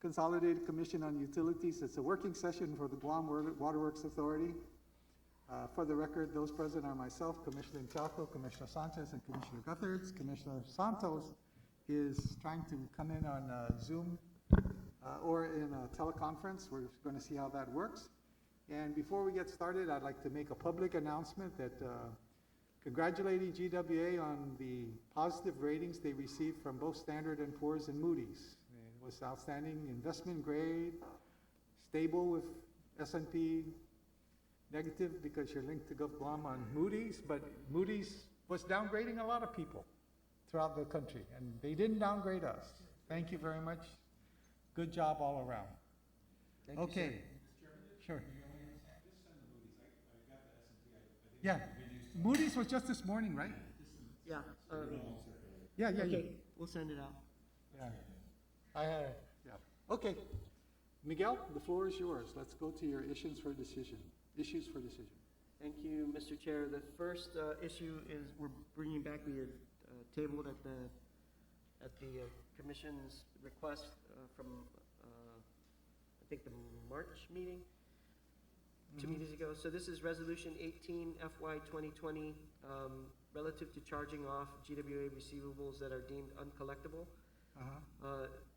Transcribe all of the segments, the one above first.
Consolidated Commission on Utilities. It's a working session for the Guam Waterworks Authority. For the record, those present are myself, Commissioner Chaco, Commissioner Sanchez, and Commissioner Guthertz. Commissioner Santos is trying to come in on Zoom or in a teleconference. We're going to see how that works. And before we get started, I'd like to make a public announcement that congratulating GWA on the positive ratings they received from both Standard & Poor's and Moody's. It was outstanding investment grade, stable with S&P, negative because you're linked to GovGuam on Moody's, but Moody's was downgrading a lot of people throughout the country, and they didn't downgrade us. Thank you very much. Good job all around. Thank okay. You, sure. Yeah, Moody's was just this morning, right? Yeah. Yeah. Okay, we'll send it out. Yeah. Yeah. Okay. Miguel, the floor is yours. Let's go to your issues for decision. Thank you, Mr. Chair. The first issue is we're bringing back, we had tabled at the Commission's request from, I think, the March meeting, 2 meetings ago. So this is Resolution 18 FY 2020 relative to charging off GWA receivables that are deemed uncollectible.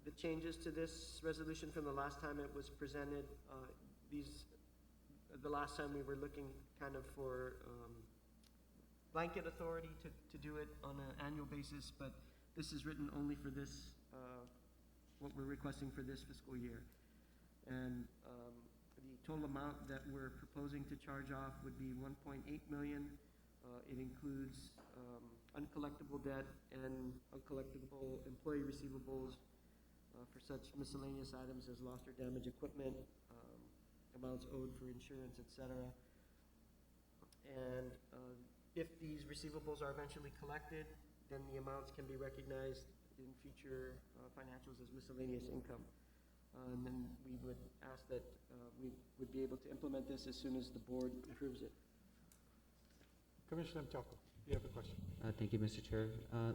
The changes to this resolution from the last time it was presented, the last time we were looking kind of for blanket authority to do it on an annual basis, but this is written only for this, what we're requesting for this fiscal year. And the total amount that we're proposing to charge off would be $1.8 million. It includes uncollectible debt and uncollectible employee receivables for such miscellaneous items as lost or damaged equipment, amounts owed for insurance, etc. And if these receivables are eventually collected, then the amounts can be recognized in future financials as miscellaneous income. And then we would ask that we would be able to implement this as soon as the board approves it. Commissioner Chaco, you have a question. Thank you, Mr. Chair.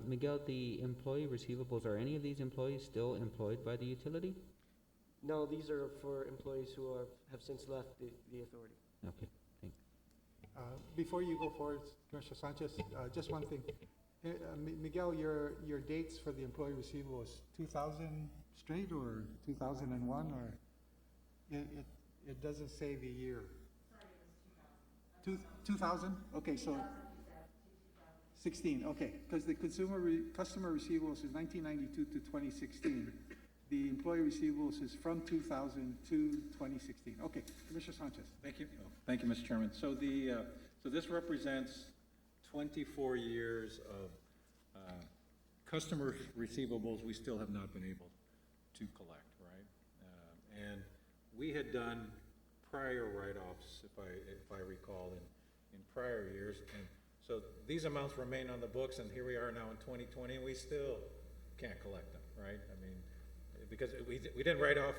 Miguel, the employee receivables, are any of these employees still employed by the utility? No, these are for employees who have since left the authority. Okay, thanks. Before you go forward, Commissioner Sanchez, just one thing. Miguel, your dates for the employee receivable is 2000 straight or 2001, or it doesn't say the year. Sorry, it was 2000. 2000? Okay, so 16. Okay, because the customer receivables is 1992 to 2016. The employee receivables is from 2000 to 2016. Okay, Commissioner Sanchez. Thank you. Thank you, Mr. Chairman. So so this represents 24 years of customer receivables we still have not been able to collect, right? And we had done prior write-offs, if I recall, in prior years, and so these amounts remain on the books, and here we are now in 2020, and we still can't collect them, right? I mean, because we didn't write off,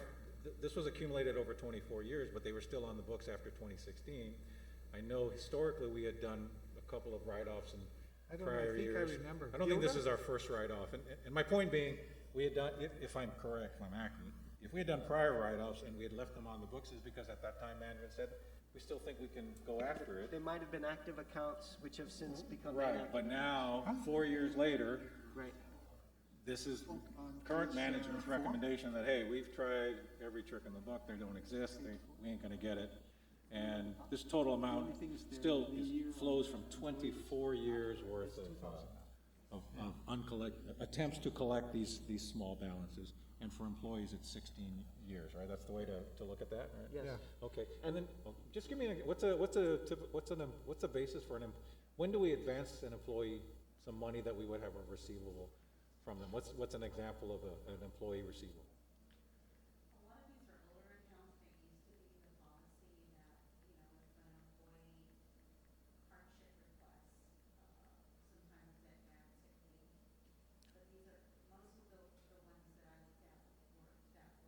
this was accumulated over 24 years, but they were still on the books after 2016. I know historically we had done a couple of write-offs in prior years. I don't think this is our first write-off. And my point being, we had done, if I'm correct, if I'm accurate, if we had done prior write-offs and we had left them on the books, is because at that time management said, we still think we can go after it. They might have been active accounts which have since become right, inactive. But now, 4 years later, right. This is current management's recommendation that, hey, we've tried every trick in the book, they don't exist, we ain't gonna get it. And this total amount still flows from 24 years worth of attempts to collect these small balances. And for employees, it's 16 years, right? That's the way to look at that, right? Yes. Yeah. Okay. And then just give me what's the basis for when do we advance an employee some money that we would have a receivable from them? What's an example of an employee receivable? A lot of these are older accounts. There used to be the policy that, if an employee hardship requests, sometimes they advance sick leave. But these are, most of the ones that I looked at were advances for older accounts.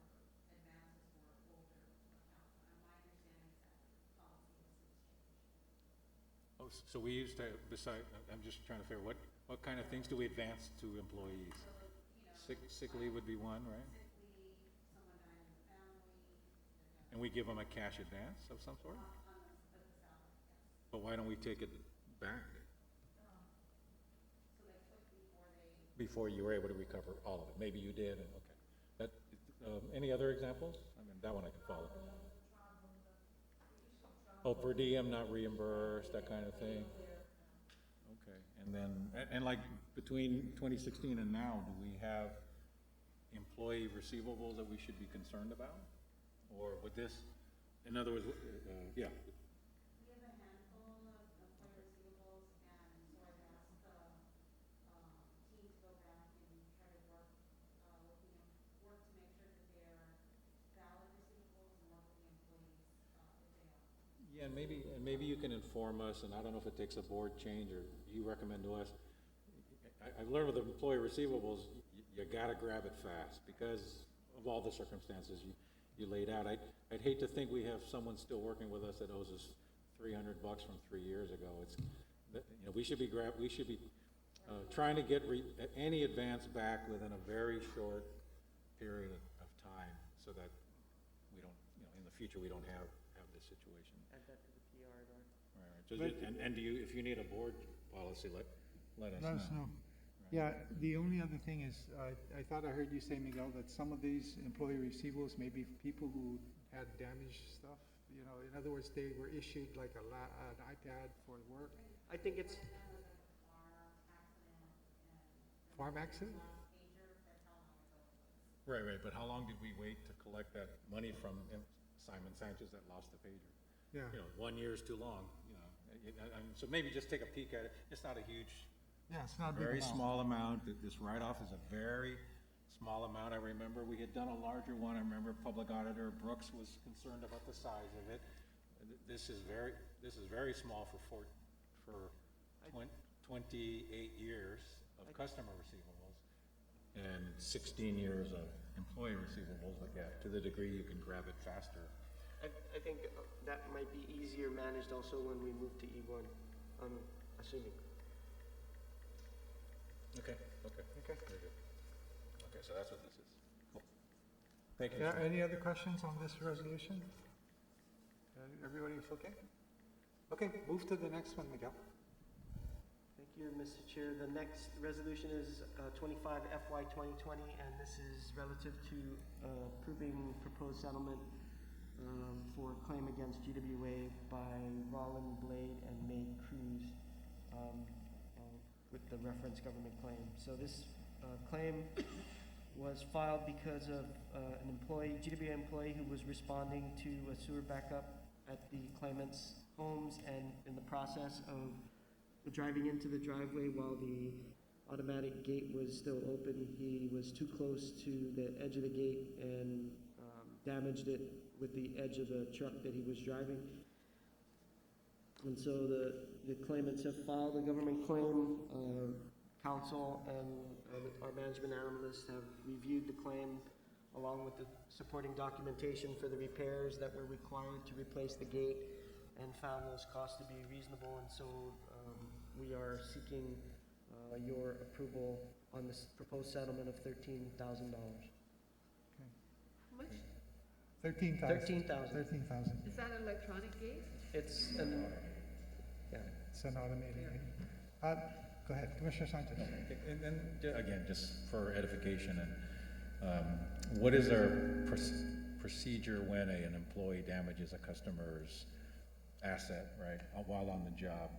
And my understanding is that policy has since changed. Oh, so we used to, I'm just trying to figure what kind of things do we advance to employees? Sick leave would be one, right? Sick leave, And we give them a cash advance of some sort? But why don't we take it back? Before you were able to recover all of it, maybe you did, and, okay. That, any other examples? I mean, that one I can follow. Oh, per diem, not reimbursed, that kind of thing? Okay, and then, and like, between 2016 and now, do we have employee receivables that we should be concerned about? Or would this, in other words, yeah, We have a handful of employee receivables, and so I've asked the, team to go back and try to work, work to make sure that they are valid receivables and work with the employees, if they are. yeah, and maybe you can inform us, and I don't know if it takes a board change, or you recommend to us. I've learned with the employee receivables, you gotta grab it fast, because of all the circumstances you laid out. I'd hate to think we have someone still working with us that owes us $300 from 3 years ago. It's, you know, we should be trying to get any advance back within a very short period of time, so that we don't, you know, in the future, we don't have this situation. Add that to the PR, Mark. Right. So and do you, if you need a board policy, let us know. Let us know. Yeah, the only other thing is, I thought I heard you say, Miguel, that some of these employee receivables may be people who had damaged stuff. You know, in other words, they were issued like an iPad for work. I think it's, Farm accident? Right, but how long did we wait to collect that money from Simon Sanchez that lost the pager? Yeah. You know, 1 year is too long, you know. So maybe just take a peek at it. It's not a huge, Yeah, it's not a big very amount. small amount. This write-off is a very small amount. I remember we had done a larger one. I remember Public Auditor Brooks was concerned about the size of it. This is very small for 28 years of customer receivables and 16 years of employee receivables. But yeah, to the degree you can grab it faster. I think that might be easier managed also when we move to E1, I'm assuming. Okay. Very good. Okay, so that's what this is. Cool. Thank you. Yeah, any other questions on this resolution? Everybody's okay? Okay, move to the next one, Miguel. Thank you, Mr. Chair. The next resolution is 25 FY 2020, and this is relative to approving proposed settlement for claim against GWA by Rollin Blade and May Cruz with the reference government claim. So this claim was filed because of an employee, GWA employee, who was responding to a sewer backup at the claimant's homes, and in the process of driving into the driveway while the automatic gate was still open, he was too close to the edge of the gate and damaged it with the edge of the truck that he was driving. And so the claimants have filed a government claim. Council and our management analysts have reviewed the claim along with the supporting documentation for the repairs that were required to replace the gate, and found those costs to be reasonable. And so we are seeking your approval on this proposed settlement of $13,000. How much? 13,000. 13,000. 13,000. Is that an electronic gate? It's an, yeah. It's an automated gate. Go ahead, Commissioner Sanchez. And then, again, just for edification, and what is our procedure when an employee damages a customer's asset, right, while on the job?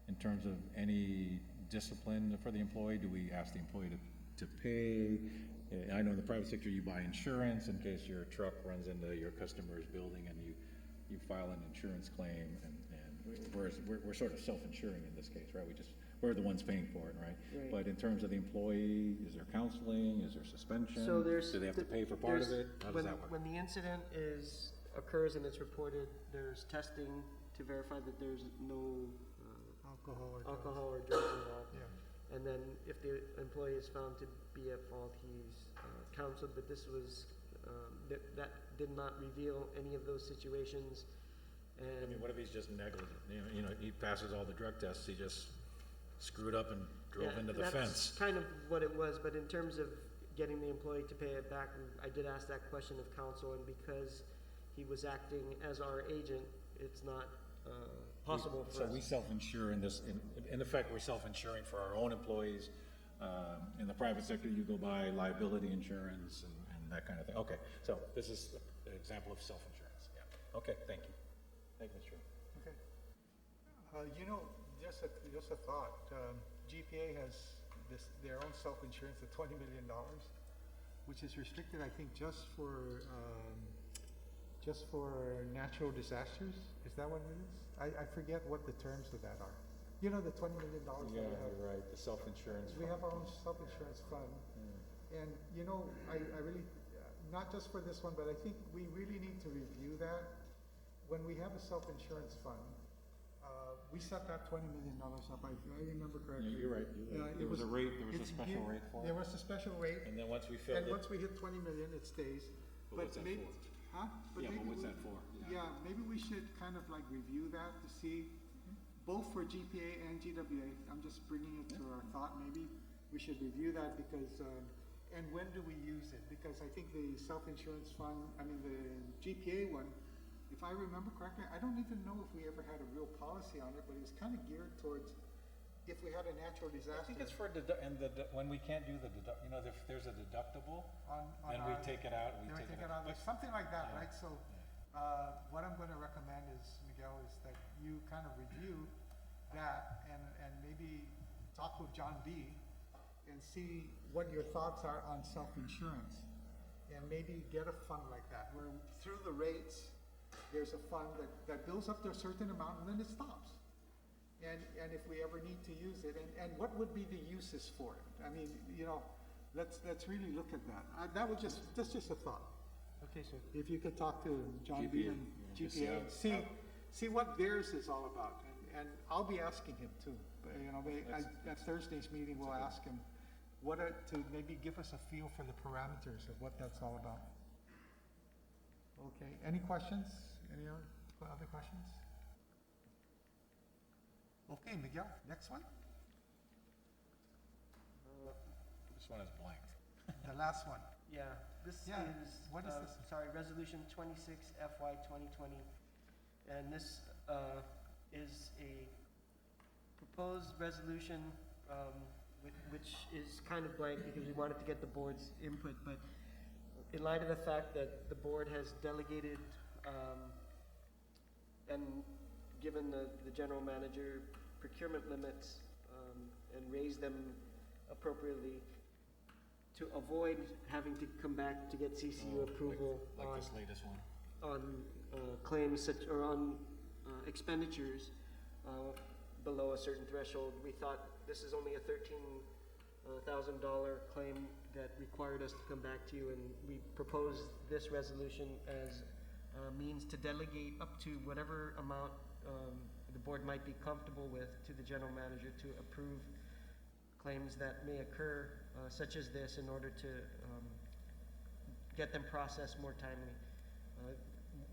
In terms of any discipline for the employee, do we ask the employee to pay? I know in the private sector you buy insurance in case your truck runs into your customer's building and you file an insurance claim, and whereas we're sort of self-insuring in this case, right? We're the ones paying for it, right? Right. But in terms of the employee, is there counseling? Is there suspension? So there's. Do they have to pay for part of there's- it? How does that work? When the incident occurs and it's reported, there's testing to verify that there's no alcohol or drugs involved. Yeah. And then if the employee is found to be at fault, he's counseled, but this was, that did not reveal any of those situations. I And mean, what if he's just negligent? You know, he passes all the drug tests, he just screwed up and drove yeah, into the that's fence. kind of what it was, but in terms of getting the employee to pay it back, I did ask that question of counsel, and because he was acting as our agent, it's not possible for So us. we self-insure in this, in effect, we're self-insuring for our own employees. In the private sector, you go buy liability insurance and that kind of thing. Okay, so this is an example of self-insurance, yeah. Okay, thank you. Thank you, Mr. Chairman. Okay. You know, just a thought, GPA has their own self-insurance of $20 million, which is restricted, I think, just for natural disasters. Is that what it is? I forget what the terms of that are. You know, the $20 million that we Yeah, have. you're right, the self-insurance. We have our own self-insurance fund. And, you know, I really, not just for this one, but I think we really need to review that. When we have a self-insurance fund, we set that $20 million up, I remember correctly. Yeah, you're right. There was a rate, there was a it's special geared- rate for There it. was a special rate, And then once we and filled it, once we hit 20 million, it stays. But what's that maybe- for? Huh? Yeah, but maybe what's we- that for? Yeah, maybe we should kind of like review that to see, both for GPA and GWA, I'm just bringing it to our thought, maybe we should review that because, and when do we use it? Because I think the self-insurance fund, I mean, the GPA one, if I remember correctly, I don't even know if we ever had a real policy on it, but it was kind of geared towards if we had a natural disaster. I think it's for when we can't do you know, if there's a deductible, on then we our- take it out, we Then we take take it it out. out, something like that, Yeah. right? So, what I'm gonna recommend is, Miguel, is that you kind of review that and maybe talk with John B. and see what your thoughts are on self-insurance. And maybe get a fund like that, where through the rates, there's a fund that builds up to a certain amount and then it stops. And if we ever need to use it, and what would be the uses for it? I mean, you know, let's really look at that. That was that's just a thought. Okay, sir. If you could talk to John B. and just GPA, see what theirs is all about. And I'll be asking him too. But, you know, at Thursday's meeting, we'll ask him to maybe give us a feel for the parameters of what that's all about. Okay, any questions? Any other questions? Okay, Miguel, next one, This one is blank. the last one. Yeah, this Yeah, is, what is this? sorry, Resolution 26 FY 2020. And this is a proposed resolution, which is kind of blank because we wanted to get the board's input, but in light of the fact that the board has delegated and given the general manager procurement limits and raised them appropriately to avoid having to come back to get CCU approval Like this latest one. on claims such, or on expenditures below a certain threshold. We thought this is only a $13,000 claim that required us to come back to you, and we proposed this resolution as a means to delegate up to whatever amount the board might be comfortable with to the general manager to approve claims that may occur, such as this, in order to get them processed more timely.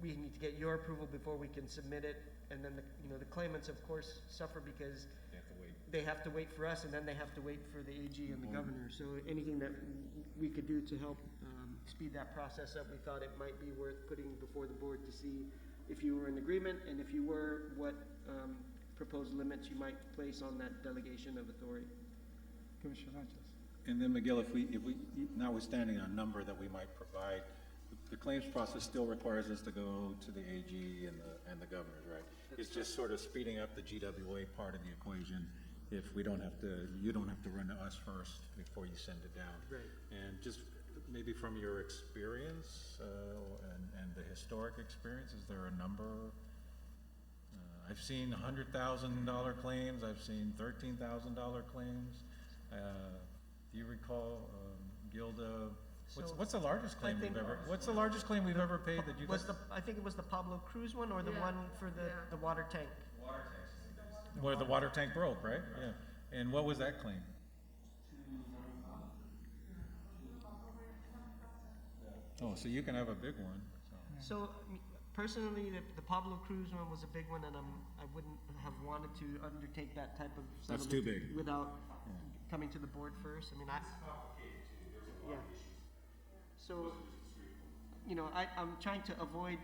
We need to get your approval before we can submit it, and then the claimants, of course, suffer because They have to wait. they have to wait for us, and then they have to wait for the AG and the governor. So anything that we could do to help speed that process up, we thought it might be worth putting before the board to see if you were in agreement, and if you were, what proposed limits you might place on that delegation of authority. Commissioner Sanchez. And then Miguel, if we, notwithstanding a number that we might provide, the claims process still requires us to go to the AG and the governors, right? It's just sort of speeding up the GWA part of the equation. If we don't have to, you don't have to run to us first before you send it down. Right. And just maybe from your experience, and the historic experience, is there a number? I've seen $100,000 claims, I've seen $13,000 claims. Do you recall, Gilda, what's the largest claim we've ever, what's the largest claim we've ever paid that you guys? I think it was the Pablo Cruz one, or the one for the water tank? Where the water tank broke, right? Yeah. And what was that claim? Oh, so you can have a big one, so. So personally, the Pablo Cruz one was a big one, and I wouldn't have wanted to undertake that type of That's settlement too big. without coming to the board first. I mean, yeah. So, I'm trying to avoid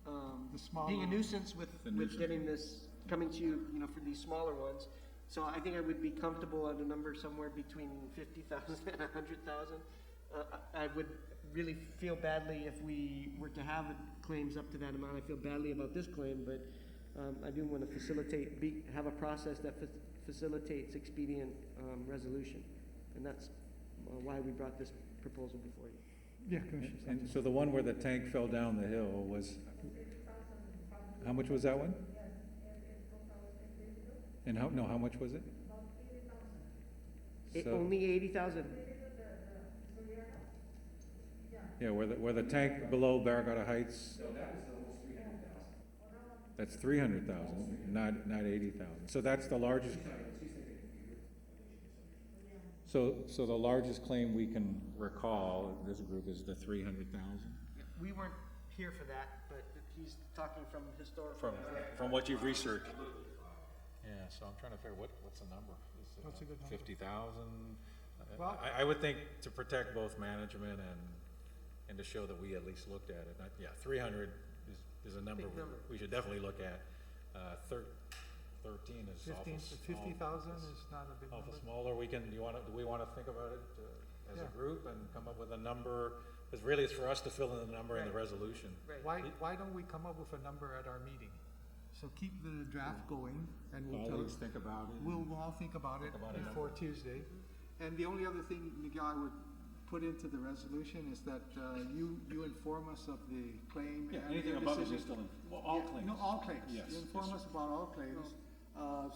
The smaller being a ones. nuisance with The nuisance. getting this, coming to you, you know, for these smaller ones. So I think I would be comfortable at a number somewhere between 50,000 and 100,000. I would really feel badly if we were to have claims up to that amount. I feel badly about this claim, but I do want to have a process that facilitates expedient resolution. And that's why we brought this proposal before you. Yeah, Commissioner And Sanchez. so the one where the tank fell down the hill was, how much was that one? And how much was it? So- Only 80,000. Yeah, where the tank below Barragata Heights. That's 300,000, not 80,000. So that's the largest. So the largest claim we can recall, this group, is the 300,000? We weren't here for that, but he's talking from historical. From what you've researched. Yeah, so I'm trying to figure, what's the number? What's a good number? 50,000? Well- I would think to protect both management and to show that we at least looked at it. 300 is a number Big number. we should definitely look at. 13 is awful. 50,000 is not a big Awful number. small, or do we want to think about it as a Yeah. group and come up with a number? Because really it's for us to fill in the number in the Right. resolution. Why don't we come up with a number at our meeting? So keep the draft going, and we'll tell us, think about it. we'll all think about it Think about a before Tuesday. And the only other thing, Miguel, I would put into the resolution is that you inform us of the claim Yeah, and anything your above is decision. still in, well, all Yeah, claims. No, all claims. Yes, You inform yes, us about all claims,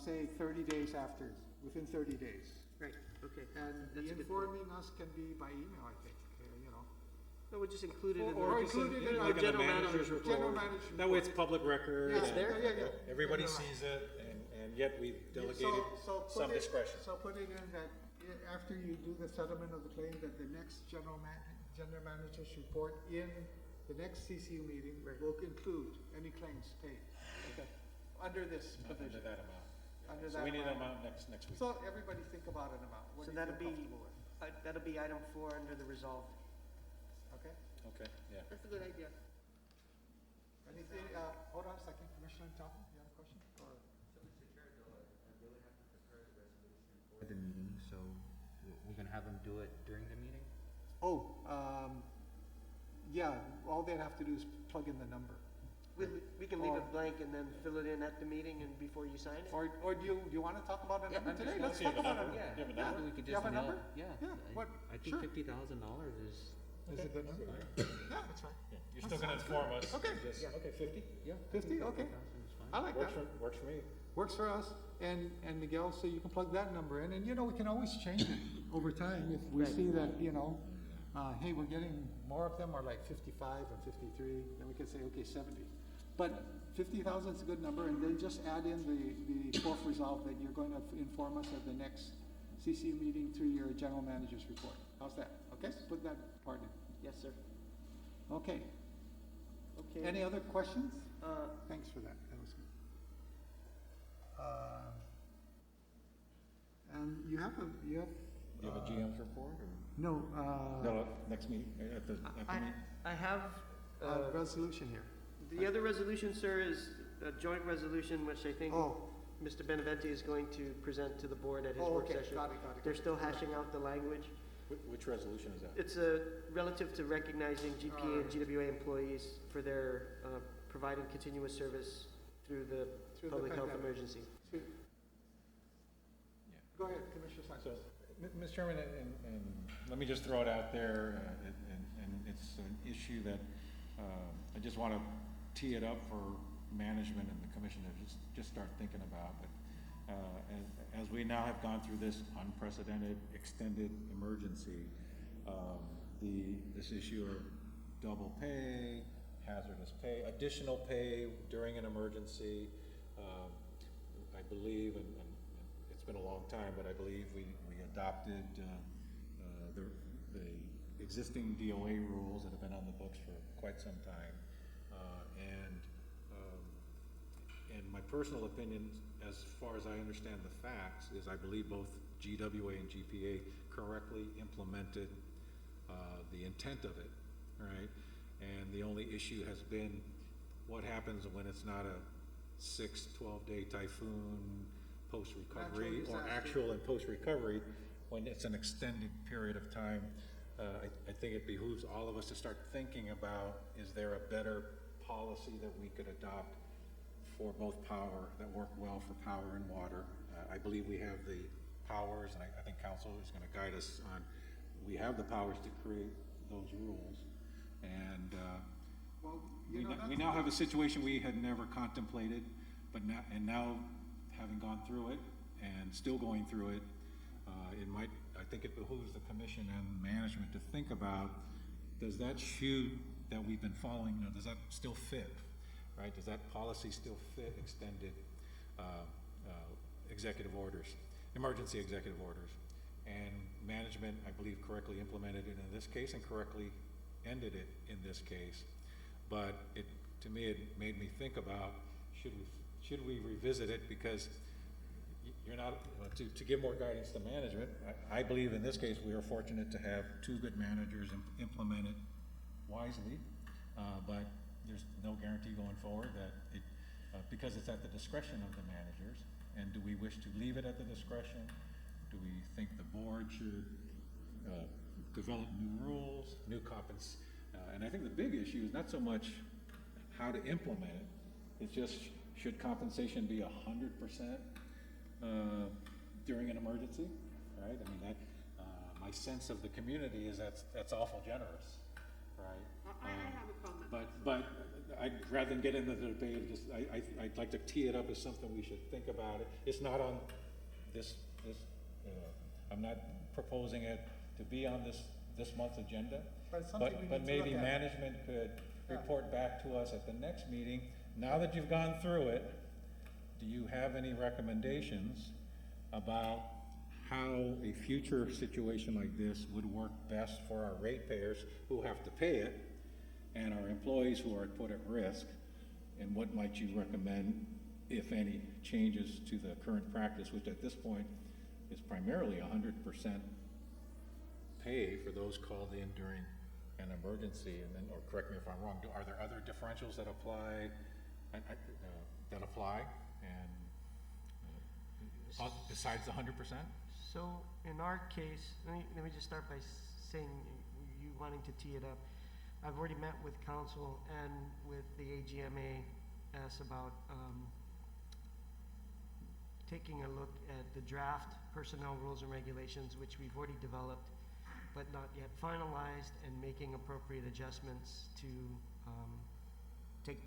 say 30 days after, within 30 days. Right, okay. And That's the a good informing us can be by email, I think, you know. No, we'll just include it in Or the, include it in our the general manager's report. General manager. That way it's public record. Yeah, It's there? Yeah. Everybody You're right. sees it, and yet we've Yeah, delegated so put some it- discretion. So put it in that, after you do the settlement of the claim, that the next general manager's report in the next CCU meeting will include any claims paid. Okay. Under this Under provision. that amount. Under So that we need an amount. amount next week. So everybody think about an amount. What So do you that'll feel be, comfortable with? that'll be item 4 under the resolved. Okay? Okay, yeah. That's a good idea. Anything, hold on a second, Commissioner Talton, you have a question? Or? So, Mr. Chair, I really have to prepare the resolution for the meeting, so we're gonna have them do it during the meeting? Oh, yeah, all they'd have to do is plug in the number. We can leave Or- it blank and then fill it in at the meeting and before you sign it? Or do you want to talk about a Yeah, number I'm today? just- Let's Do you talk have a about number? it. Yeah, Do you have a maybe number? we could You just have a nail, number? yeah. Yeah, what? I Sure. think $50,000 is, Is a good number? Yeah, that's fine. You're still gonna inform us. Okay. Just- Yeah. Okay, 50? yeah. 50, okay. 50,000 is fine. I like that. Works for me. Works for us. And Miguel, so you can plug that number in, and you know, we can always change it over time if we Right. see that, you know, hey, we're getting more of them, or like 55 and 53, then we can say, okay, 70. But 50,000 is a good number, and then just add in the fourth resolve that you're going to inform us at the next CCU meeting through your general manager's report. How's that? Okay, put that part in. Yes, sir. Okay. Okay. Any other questions? Uh, Thanks for that. That was good. And you have. Do you have a GM's report, or? No, No, next meeting, at the meeting? I have, resolution here. the other resolution, sir, is a joint resolution, which I think Oh, Mr. Benavente is going to present to the board at his oh, work okay, session. got it. They're still hashing out the language. Which resolution is that? It's relative to recognizing GPA and GWA employees for their providing continuous service through the Through the public health pandemic. emergency. Go ahead, Commissioner So, Sanchez. Mr. Chairman, and let me just throw it out there, and it's an issue that I just want to tee it up for management and the commission to just start thinking about. But as we now have gone through this unprecedented, extended emergency, this issue of double pay, hazardous pay, additional pay during an emergency, I believe, and it's been a long time, but I believe we adopted the existing DOA rules that have been on the books for quite some time. And my personal opinion, as far as I understand the facts, is I believe both GWA and GPA correctly implemented the intent of it, right? And the only issue has been what happens when it's not a 12-day typhoon post-recovery, Natural or disaster. actual and post-recovery, when it's an extended period of time. I think it behooves all of us to start thinking about, is there a better policy that we could adopt for both power, that work well for power and water? I believe we have the powers, and I think council is gonna guide us on, we have the powers to create those rules. And Well, we you know, we that's, now have a situation we had never contemplated, but now having gone through it and still going through it, I think it behooves the commission and management to think about, does that chute that we've been following, does that still fit, right? Does that policy still fit extended executive orders, emergency executive orders? And management, I believe, correctly implemented it in this case and correctly ended it in this case. But to me, it made me think about, should we revisit it? Because you're not, to give more guidance to management, I believe in this case, we are fortunate to have two good managers implement it wisely, but there's no guarantee going forward that because it's at the discretion of the managers. And do we wish to leave it at the discretion? Do we think the board should develop new rules, new compensation? And I think the big issue is not so much how to implement it, it's just, should compensation be 100% during an emergency, right? I mean, my sense of the community is that's awful generous, right? I have a comment. But rather than get into the debate, I'd like to tee it up as something we should think about. It's not on this, I'm not proposing it to be on this month's agenda. But it's something we need But to maybe look at. management could Yeah. report back to us at the next meeting. Now that you've gone through it, do you have any recommendations about how a future situation like this would work best for our ratepayers who have to pay it and our employees who are put at risk? And what might you recommend, if any, changes to the current practice, which at this point is primarily 100% pay for those called in during an emergency? And then, or correct me if I'm wrong, are there other differentials that apply, and besides the 100%? So in our case, let me just start by saying, you wanting to tee it up, I've already met with council and with the AGMA as about taking a look at the draft personnel rules and regulations, which we've already developed, but not yet finalized, and making appropriate adjustments to take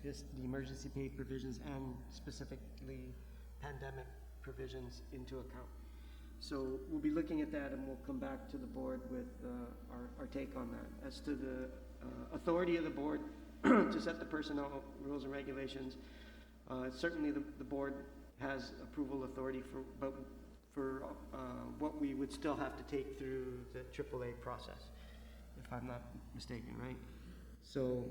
the emergency pay provisions and specifically pandemic provisions into account. So we'll be looking at that, and we'll come back to the board with our take on that. As to the authority of the board to set the personnel rules and regulations, certainly the board has approval authority for what we would still have to take through the AAA process, if I'm not mistaken, right? So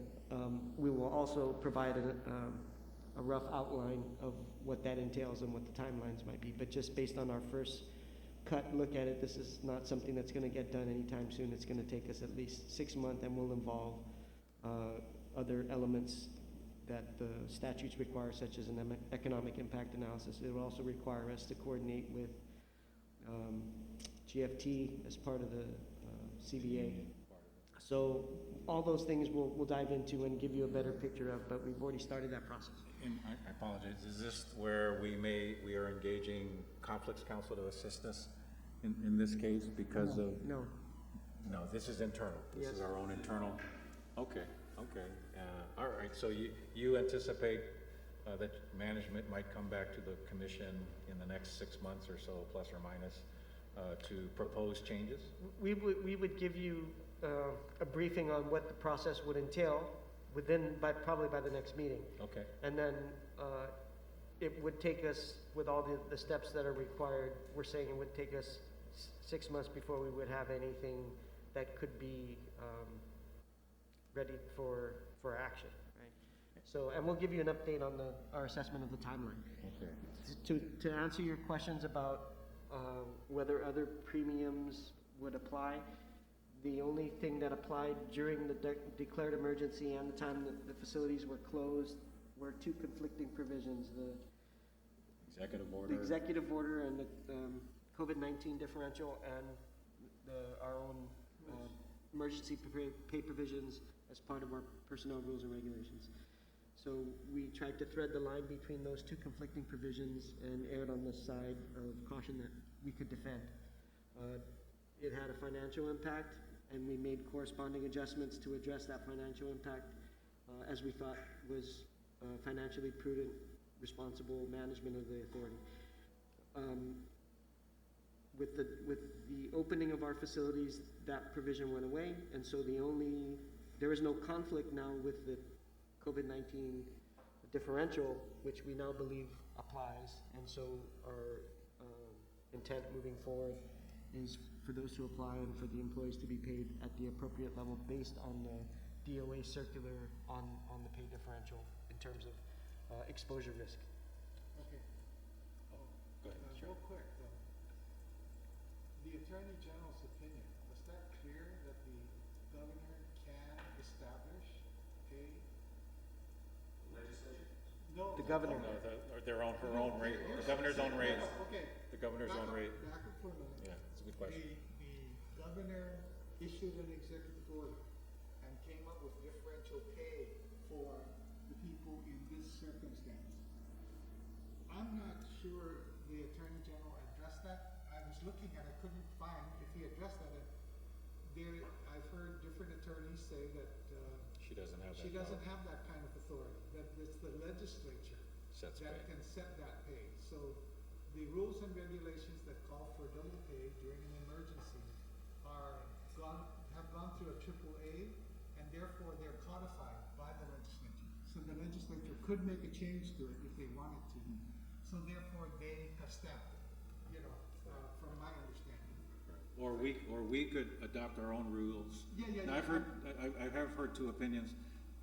we will also provide a rough outline of what that entails and what the timelines might be. But just based on our first cut look at it, this is not something that's going to get done anytime soon. It's going to take us at least 6 months, and will involve other elements that the statutes require, such as an economic impact analysis. It will also require us to coordinate with GFT as part of the CBA. So all those things we'll dive into and give you a better picture of, but we've already started that process. And I apologize, is this where we are engaging conflicts counsel to assist us in this case because of? No. No, this is internal. This is Yes. our own internal. Okay. All right, so you anticipate that management might come back to the commission in the next 6 months or so, plus or minus, to propose changes? We would give you a briefing on what the process would entail probably by the next meeting. Okay. And then it would take us, with all the steps that are required, we're saying it would take us 6 months before we would have anything that could be ready for action, right? So, and we'll give you an update on our assessment of the timeline. Okay. To answer your questions about whether other premiums would apply, The only thing that applied during the declared emergency and the time that the facilities were closed were two conflicting provisions, the Executive order. the executive order and the COVID-19 differential and our own emergency pay provisions as part of our personnel rules and regulations. So we tried to thread the line between those two conflicting provisions and erred on the side of caution that we could defend. It had a financial impact, and we made corresponding adjustments to address that financial impact as we thought was financially prudent, responsible management of the authority. With the opening of our facilities, that provision went away, and so there is no conflict now with the COVID-19 differential, which we now believe applies, and so our intent moving forward is for those to apply and for the employees to be paid at the appropriate level based on the DOA circular on the pay differential in terms of exposure risk. Okay. Go ahead, sure. Real quick, though. The Attorney General's opinion, was that clear that the governor can establish pay? Legislature? No. The governor. No, her own rate, the governor's own rate, Okay. the governor's own rate. Back up for a minute. Yeah, it's a good question. The governor issued an executive order and came up with differential pay for the people in this circumstance. I'm not sure the Attorney General addressed that. I was looking and I couldn't find if he addressed that. I've heard different attorneys say that She doesn't have that. she doesn't power. have that kind of authority, that it's the legislature Sets that pay. can set that pay. So the rules and regulations that call for double pay during an emergency have gone through a AAA, and therefore they're codified by the legislature. So the legislature could make a change to it if they wanted to. So therefore they have stamped it, from my understanding. Or we could adopt our own rules. Yeah. Now, I have heard two opinions.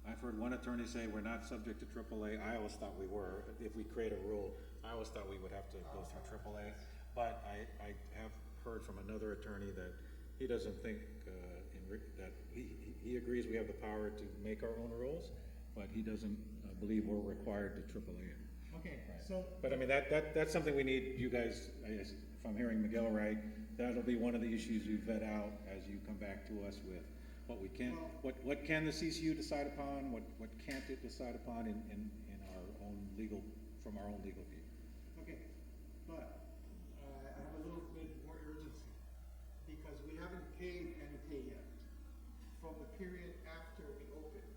I've heard one attorney say we're not subject to AAA. I always thought we were. If we create a rule, I always thought we would have to go through AAA. But I have heard from another attorney that he doesn't think, that he agrees we have the power to make our own rules, but he doesn't believe we're required to AAA it. Okay, so. But I mean, that's something we need, you guys, if I'm hearing Miguel right, that'll be one of the issues you vet out as you come back to us with what we can, what can the CCU decide upon, what can't it decide upon in our own legal, from our own legal view. Okay, but I have a little bit more urgency, because we haven't paid any pay yet from the period after we opened,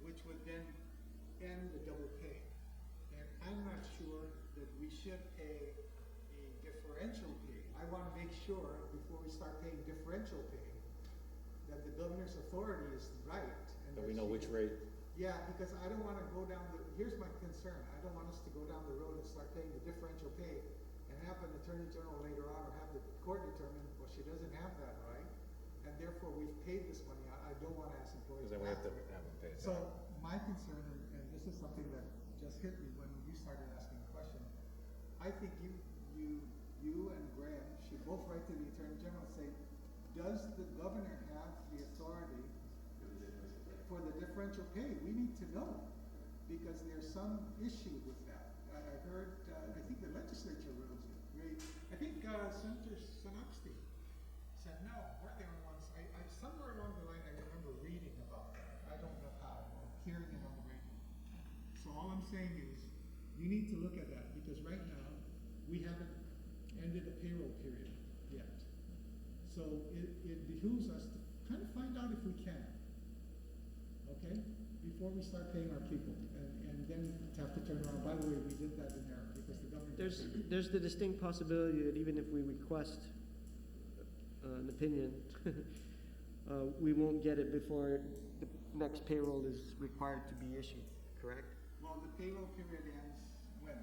which would then end the double pay. And I'm not sure that we should pay a differential pay. I want to make sure, before we start paying differential pay, that the governor's authority is right. And That we that know she which can- rate. Yeah, because I don't want to go down here's my concern. I don't want us to go down the road and start paying the differential pay and have an attorney general later on, or have the court determine, well, she doesn't have that right, and therefore we've paid this money out. I don't want to ask employees. Because then we have to it. have them pay it So back. my concern, and this is something that just hit me when you started asking the question, I think you and Graham should both write to the Attorney General and say, does the governor have the authority for the differential pay? We need to know, because there's some issue with that. I heard, I think the legislature I think Senator Sanopsky said no. We're the only ones. Somewhere along the line I remember reading about that. I don't know how, or hearing it on the radio. So all I'm saying is, you need to look at that, because right now, we haven't ended the payroll period yet. So it behooves us to kind of find out if we can, okay? Before we start paying our people, and then have to turn around. By the way, we did that in error, because the government. There's the distinct possibility that even if we request an opinion, we won't get it before the next payroll is required to be issued, correct? Well, the payroll period ends when?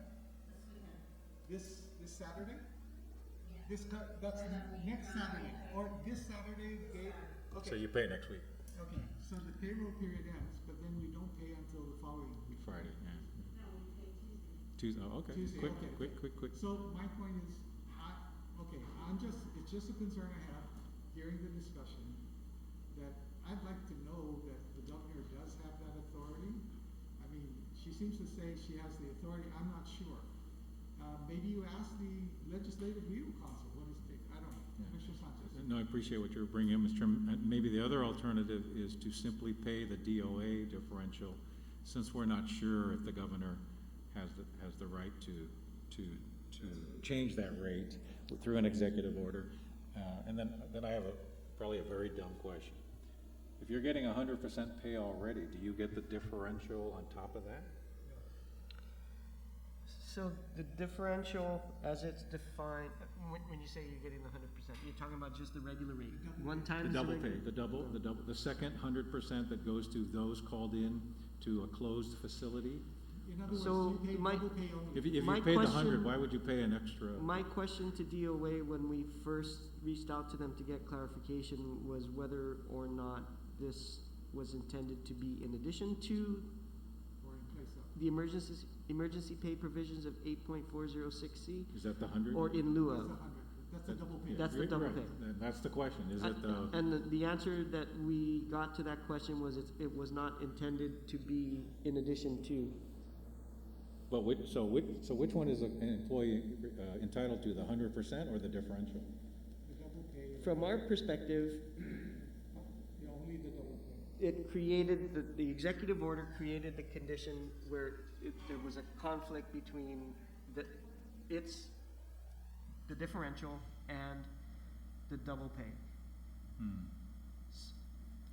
This Saturday? That's next Saturday, or this Saturday, date? So Okay, you pay next week, okay, so the payroll period ends, but then we don't pay until the following week. Friday, yeah. Tuesday, oh, okay. Tuesday, Quick, okay. quick. So my point is, it's just a concern I have. hearing the discussion, that I'd like to know that the governor does have that authority. I mean, she seems to say she has the authority, I'm not sure. Maybe you ask the Legislative Legal Counsel what his take, I don't know. Commissioner Sanchez. No, I appreciate what you're bringing in, Mr. Chairman. Maybe the other alternative is to simply pay the DOA differential, since we're not sure if the governor has the right to change that rate through an executive order. And then I have probably a very dumb question. If you're getting 100% pay already, do you get the differential on top of that? So the differential, as it's defined, when you say you're getting the 100%, you're talking about just the regular rate, one time The double pay, the second 100% that goes to those called in to a closed facility. In other words, So you pay my- double pay only. If you My paid the question- 100, why would you pay an extra? My question to DOA when we first reached out to them to get clarification was whether or not this was intended to be in addition to Or in place of. the emergency pay provisions of 8.406C Is that the 100? or in lieu That's of. 100, that's the double pay. That's the You're double right. pay. That's the question, is it the? And the answer that we got to that question was it was not intended to be in addition to. But so which one is an employee entitled to, the 100% or the differential? The double pay, From our perspective, only the double pay. it created, the executive order created the condition where there was a conflict between the differential and the double pay.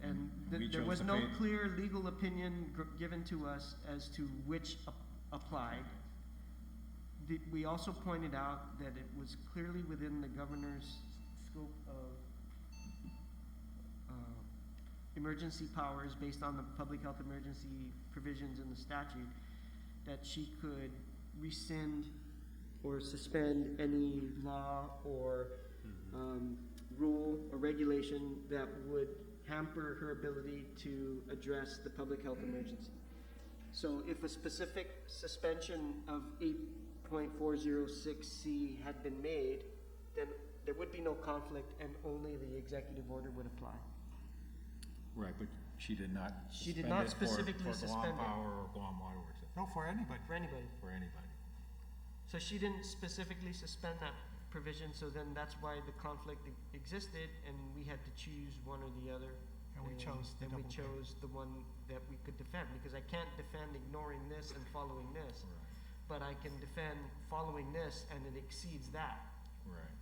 And We there chose was to no pay- clear legal opinion given to us as to which applied. We also pointed out that it was clearly within the governor's scope of emergency powers based on the public health emergency provisions in the statute, that she could rescind or suspend any law or rule or regulation that would hamper her ability to address the public health emergency. So if a specific suspension of 8.406C had been made, then there would be no conflict and only the executive order would apply. Right, but she did not She did suspend not it specifically for suspend Guam it. Power or Guam Waterworks, No, for anybody. For anybody. for anybody. So she didn't specifically suspend that provision, so then that's why the conflict existed, and we had to choose one or the other. And we chose the And we double pay. chose the one that we could defend, because I can't defend ignoring this and following this, but I can defend following this and it exceeds that. Right.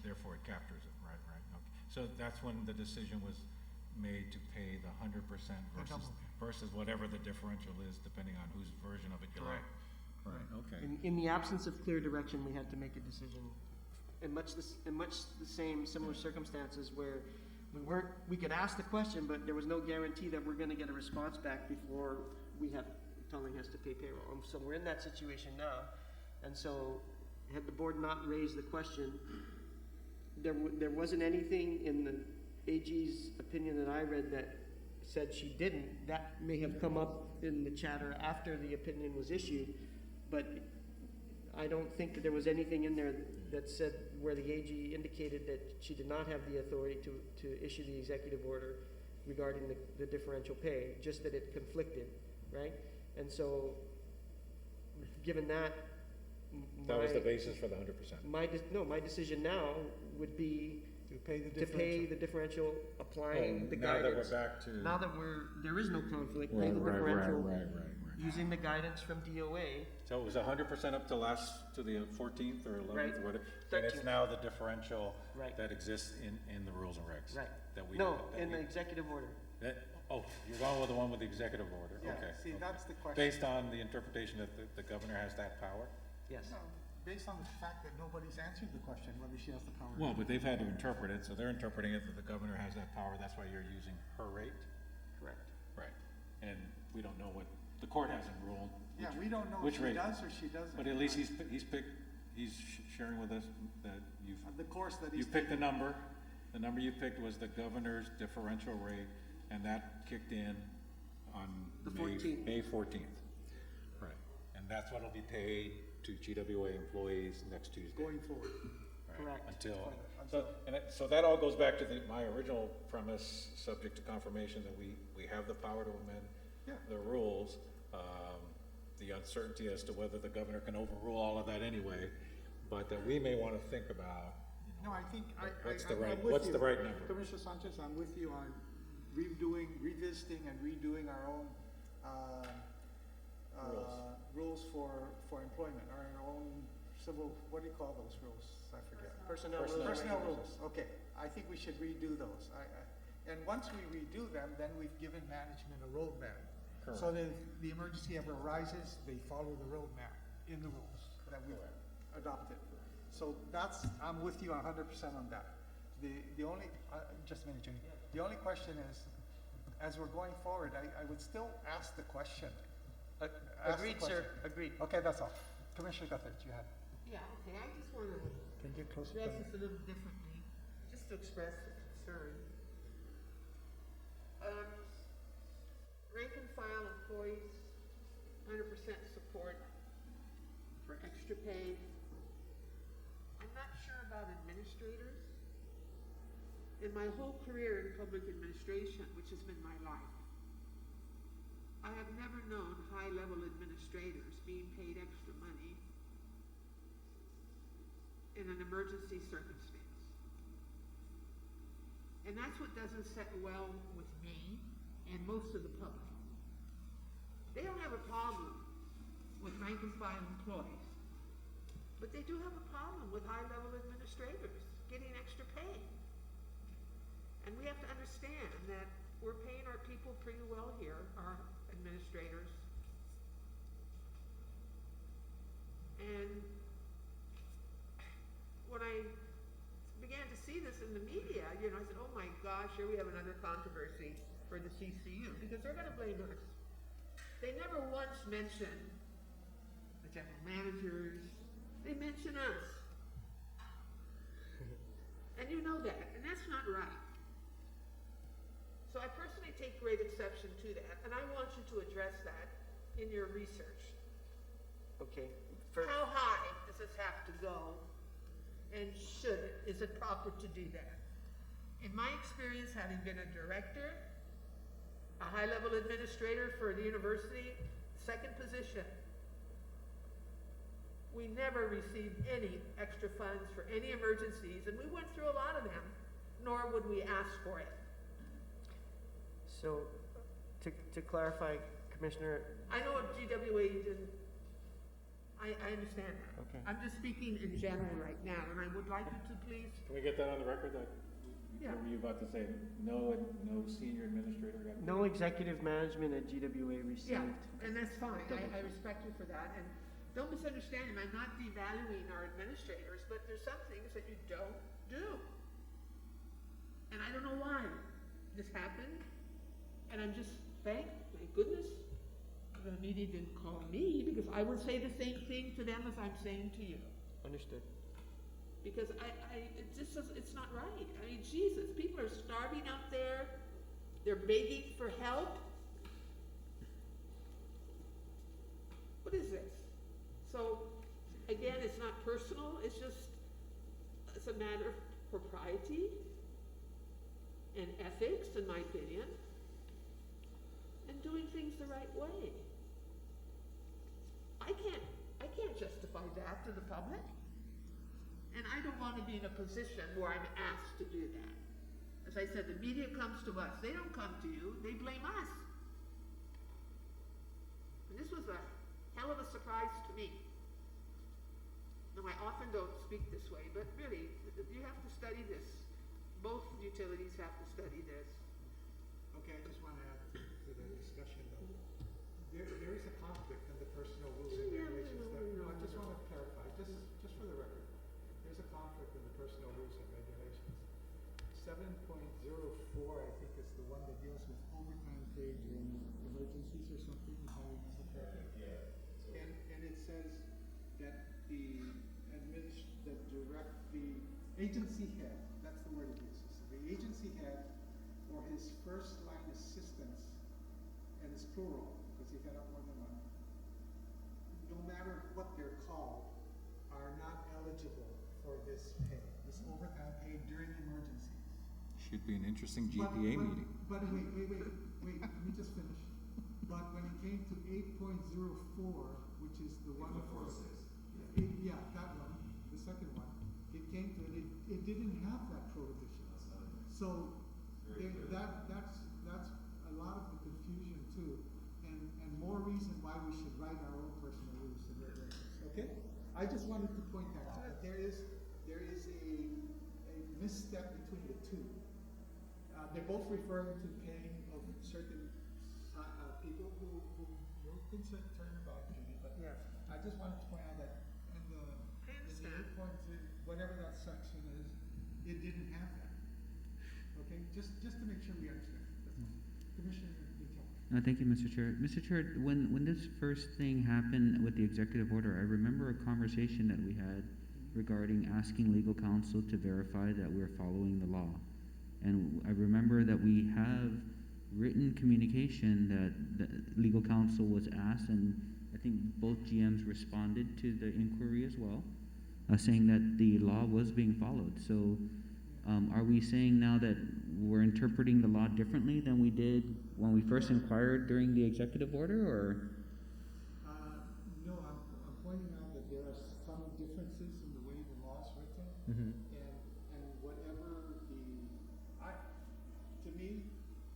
Therefore, it captures it, right, okay. So that's when the decision was made to pay the 100% versus whatever the differential is, depending on whose version of it you like. Right, okay. In the absence of clear direction, we had to make a decision. In much the same similar circumstances where we could ask the question, but there was no guarantee that we're gonna get a response back before we have, telling us to pay payroll. So we're in that situation now. And so, had the board not raised the question, there wasn't anything in the AG's opinion that I read that said she didn't. That may have come up in the chatter after the opinion was issued, but I don't think that there was anything in there that said where the AG indicated that she did not have the authority to issue the executive order regarding the differential pay, just that it conflicted, right? And so, given that, That was the basis for the 100%. my decision now would be To pay the to differential. pay the differential, applying the Now that guidance. we're back to. Now that there is no conflict, pay Right, the right, differential, right. using the guidance from DOA. So it was 100% up to the 14th or 11th, Right. or whatever, and it's 13th. now the differential Right. that exists in the rules and regs. Right. That we. No, that in the we- executive order. you're going with the one with the executive order, Yeah, okay. see, okay. that's the question. Based on the interpretation that the governor has that power? Yes. No, based on the fact that nobody's answered the question whether she has the power. Well, but they've had to interpret it, so they're interpreting it that the governor has that power, that's why you're using her rate? Correct. Right. And we don't know what, the court hasn't ruled. Yeah, which- we don't know if which she rate. does or she doesn't. But at least he's sharing with us that The course that he's you picked the number you picked was the governor's differential rate, and that kicked in on The May 14th. May 14th. Right, and that's what'll be paid to GWA employees next Tuesday. going forward. Right. Correct. Until, Until- so that all goes back to my original premise, subject to confirmation, that we have the power to amend Yeah. the rules. The uncertainty as to whether the governor can overrule all of that anyway, but that we may want to think about, No, I think, What's the I'm right- with what's you. the right number? Commissioner Sanchez, I'm with you on revisiting and redoing our own, rules for employment, our own civil, what do you call those rules? I forget. Personnel rules. and Personnel regulations. rules, okay. I think we should redo those. And once we redo them, then we've given management a roadmap. So that if the emergency ever arises, they follow the roadmap in the rules that we've adopted. So I'm with you 100% on that. The only, just a minute, Jimmy. The only question is, as we're going forward, I would still ask the question. Ask the Agreed, sir, question. agreed. Okay, that's all. Commissioner Guthrie, you had. Yeah, okay, I just want to Can you get closer? address this a little differently, just to express the concern. Rank and file employees, 100% support for extra pay. I'm not sure about administrators. In my whole career in public administration, which has been my life, I have never known high-level administrators being paid extra money in an emergency circumstance. And that's what doesn't set well with me and most of the public. They don't have a problem with rank and file employees, but they do have a problem with high-level administrators getting extra pay. And we have to understand that we're paying our people pretty well here, our administrators. And when I began to see this in the media, I said, oh my gosh, here we have another controversy for the CCU, because they're gonna blame us. They never once mention the general managers, they mention us. And you know that, and that's not right. So I personally take great exception to that, and I want you to address that in your research. Okay. How high does this have to go? And should it? Is it proper to do that? In my experience, having been a director, a high-level administrator for the university, second position, we never received any extra funds for any emergencies, and we went through a lot of them, nor would we ask for it. So, to clarify, Commissioner, I know at GWA you didn't, I understand that. Okay. I'm just speaking in general right now, and I would like you to please, Can we get that on the record, that, Yeah. what were you about to say, no senior administrator got? no executive management at GWA received. yeah, and that's fine, I respect you for that, and don't misunderstand me, I'm not devaluing our administrators, but there's some things that you don't do. And I don't know why this happened, and I'm just, thank goodness, the media didn't call me, because I would say the same thing to them as I'm saying to you. Understood. Because it just it's not right. I mean, Jesus, people are starving out there, they're begging for help. What is this? So, again, it's not personal, it's a matter of propriety and ethics, in my opinion, and doing things the right way. I can't justify that to the public. And I don't want to be in a position where I'm asked to do that. As I said, the media comes to us. They don't come to you, they blame us. And this was a hell of a surprise to me. Now, I often don't speak this way, but really, you have to study this. Both utilities have to study this. Okay, I just want to add to the discussion though. There is a conflict in the personnel rules and regulations that, I just want to clarify, just for the record. There's a conflict in the personnel rules and regulations. 7.04, I think, is the one that deals with overtime pay during emergencies or something, if I remember correctly. Yeah. And it says that the agency head, that's the word it uses, the agency head or his first line assistants, and it's plural, because you got more than one, no matter what they're called, are not eligible for this pay. overtime paid during emergencies. Should be an interesting But- GPA but- meeting. But wait, let me just finish. But when it came to 8.04, which is the one for. Yeah, that one, the second one, it came to, it didn't have that prohibition. So, that's a lot of the confusion too, and more reason why we should write our own personal rules and regulations, okay? I just wanted to point that out, that there is a misstep between the two. They're both referring to paying of certain, people who can turn your back, Judy, but Yes. I just wanted to point out that in the, I in the understand. 8.2, whatever that section is, it didn't have that. Okay, just to make sure we understand. Commissioner Newton. Thank you, Mr. Chair. Mr. Chair, when this first thing happened with the executive order, I remember a conversation that we had regarding asking legal counsel to verify that we're following the law. And I remember that we have written communication that legal counsel was asked, and I think both GMs responded to the inquiry as well, saying that the law was being followed. So are we saying now that we're interpreting the law differently than we did when we first inquired during the executive order, or? No, I'm pointing out that there are some differences in the way the law is written, Mm-hmm. and whatever to me,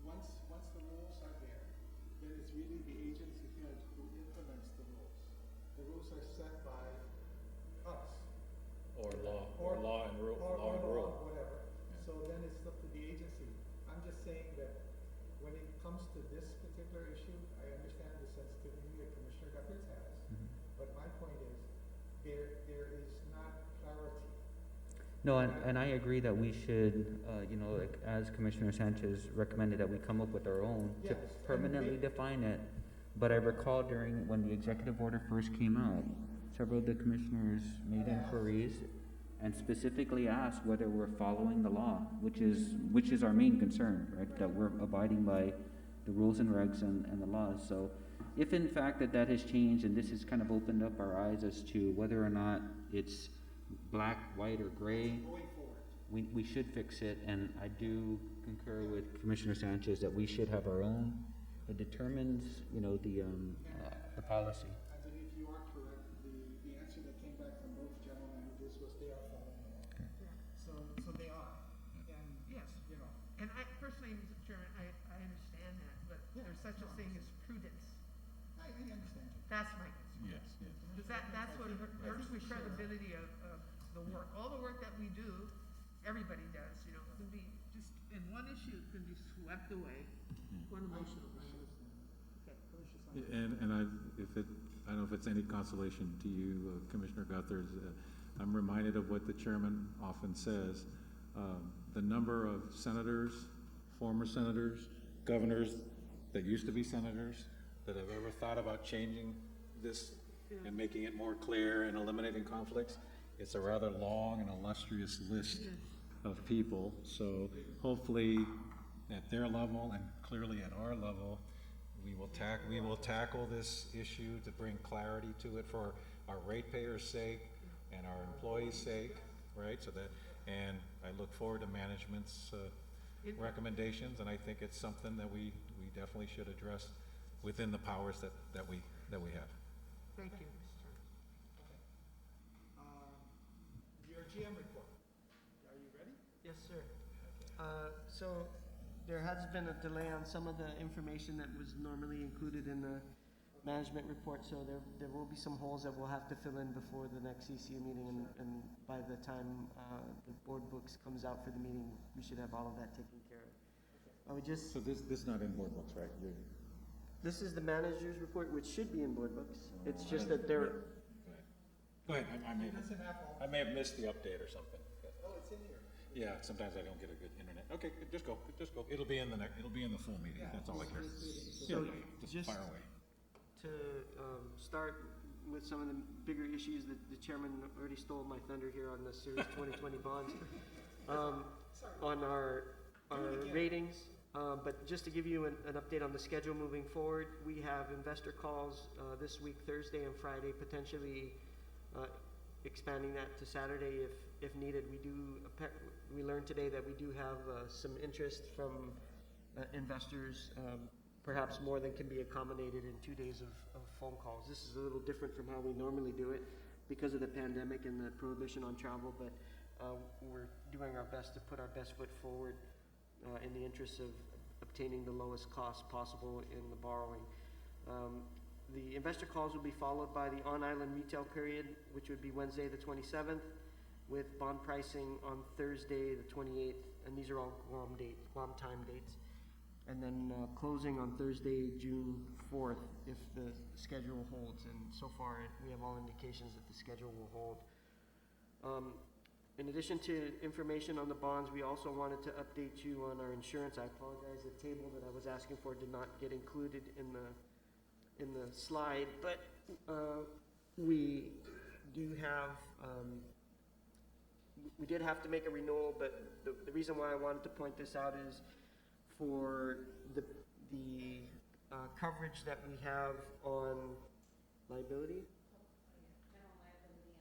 once the rules are there, then it's really the agency head who implements the rules. The rules are set by us. Or law Or and rule. whatever. So then it's up to the agency. I'm just saying that when it comes to this particular issue, I understand the sensitivity that Commissioner Guthers has, but my point is, there is not clarity. No, and I agree that we should, like as Commissioner Sanchez recommended, that we come up with our own to Yes, permanently and define it. But I recall during, when the executive order first came out, several of the commissioners made inquiries and specifically asked whether we're following the law, which is our main concern, right? That we're abiding by the rules and regs and the laws. So if in fact that has changed and this has kind of opened up our eyes as to whether or not it's black, white, or gray, Going forward. we should fix it, and I do concur with Commissioner Sanchez that we should have our own. It determines, the policy. I believe you are correct. The answer that came back from both general managers was they are following the law. Okay. So they are. And, Yes. And I personally, Mr. Chairman, I understand that, but there's such a thing as prudence. I understand you. That's my concern. Yes. Because that's what hurts the credibility of the work. All the work that we do, everybody does, can be just, in one issue, can be swept away. One emotional issue. Okay, Commissioner Sanchez. And I don't know if it's any consolation to you, Commissioner Guthers, I'm reminded of what the chairman often says. The number of senators, former senators, governors that used to be senators, that have ever thought about changing this and making it more clear and eliminating conflicts, it's a rather long and illustrious list of people. So hopefully at their level and clearly at our level, we will tackle this issue to bring clarity to it for our ratepayers' sake and our employees' sake, right? So that, and I look forward to management's recommendations, and I think it's something that we definitely should address within the powers that we have. Thank you. Your GM report. Are you ready? Yes, sir. So there has been a delay on some of the information that was normally included in the management report, so there will be some holes that we'll have to fill in before the next CCU meeting, and by the time the board books comes out for the meeting, we should have all of that taken care of. So this is not in board books, right? This is the manager's report, which should be in board books. It's just that there, Go ahead, That's an apple. I may have missed the update or something. Oh, it's in here. Yeah, sometimes I don't get a good internet. Okay, just go. It'll be in the full meeting, that's all I care. So Just just- fire away. to start with some of the bigger issues that the chairman already stole my thunder here on the Series 2020 bonds. On our ratings, but just to give you an update on the schedule moving forward, we have investor calls this week, Thursday and Friday, potentially expanding that to Saturday if needed. We learned today that we do have some interest from investors, perhaps more than can be accommodated in 2 days of phone calls. This is a little different from how we normally do it because of the pandemic and the prohibition on travel, but we're doing our best to put our best foot forward in the interest of obtaining the lowest cost possible in the borrowing. The investor calls will be followed by the on-island retail period, which would be Wednesday the 27th, with bond pricing on Thursday the 28th, and these are all Guam time dates. And then closing on Thursday, June 4th, if the schedule holds. And so far, we have all indications that the schedule will hold. In addition to information on the bonds, we also wanted to update you on our insurance. I apologize, the table that I was asking for did not get included in the slide, but we do have, we did have to make a renewal, but the reason why I wanted to point this out is for the coverage that we have on liability. General liability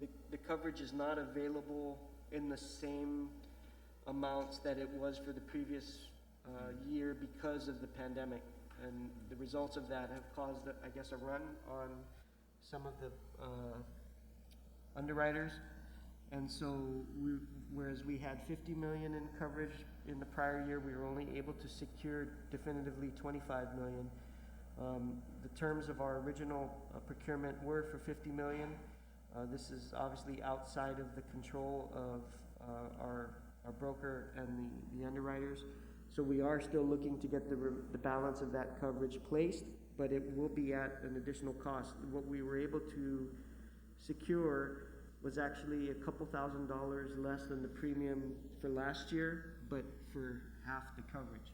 and The coverage is not available in the same amounts that it was for the previous year because of the pandemic. And the results of that have caused, I guess, a run on some of the underwriters. And so whereas we had 50 million in coverage in the prior year, we were only able to secure definitively 25 million. The terms of our original procurement were for 50 million. This is obviously outside of the control of our broker and the underwriters. So we are still looking to get the balance of that coverage placed, but it will be at an additional cost. What we were able to secure was actually a couple $1,000s less than the premium for last year, but for half the coverage.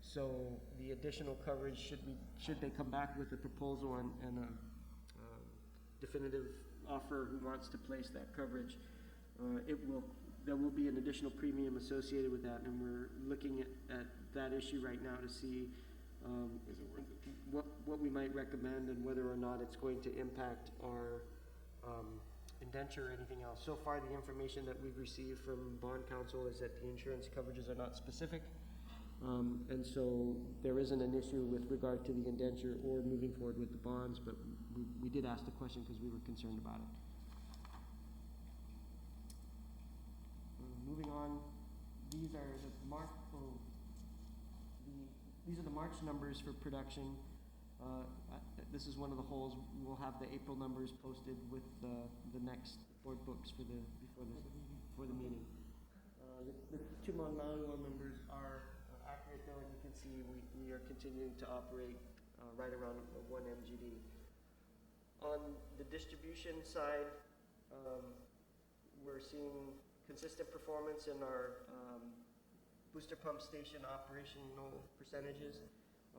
So the additional coverage, should they come back with a proposal and a definitive offer who wants to place that coverage, there will be an additional premium associated with that, and we're looking at that issue right now to see what we might recommend and whether or not it's going to impact our indenture or anything else. So far, the information that we've received from bond counsel is that the insurance coverages are not specific, and so there isn't an issue with regard to the indenture or moving forward with the bonds, but we did ask the question because we were concerned about it. Moving on, these are the March numbers for production. This is one of the holes. We'll have the April numbers posted with the next board books before the meeting. The 2 manual numbers are accurate, though, and you can see we are continuing to operate right around 1 MGD. On the distribution side, we're seeing consistent performance in our booster pump station operational percentages.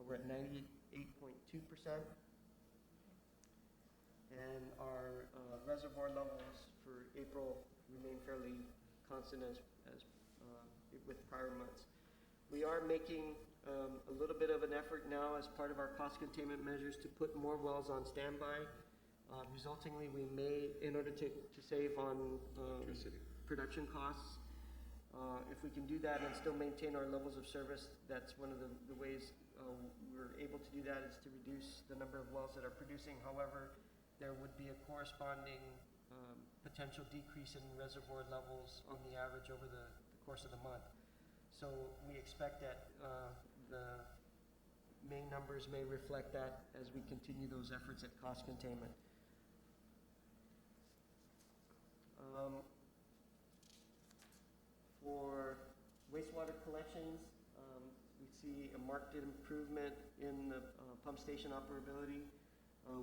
We're at 98.2%. And our reservoir levels for April remain fairly constant as with prior months. We are making a little bit of an effort now as part of our cost containment measures to put more wells on standby. Resultingly, we may, in order to save on production costs, if we can do that and still maintain our levels of service, that's one of the ways we're able to do that, is to reduce the number of wells that are producing. However, there would be a corresponding potential decrease in reservoir levels on the average over the course of the month. So we expect that the May numbers may reflect that as we continue those efforts at cost containment. For wastewater collections, we see a marked improvement in the pump station operability,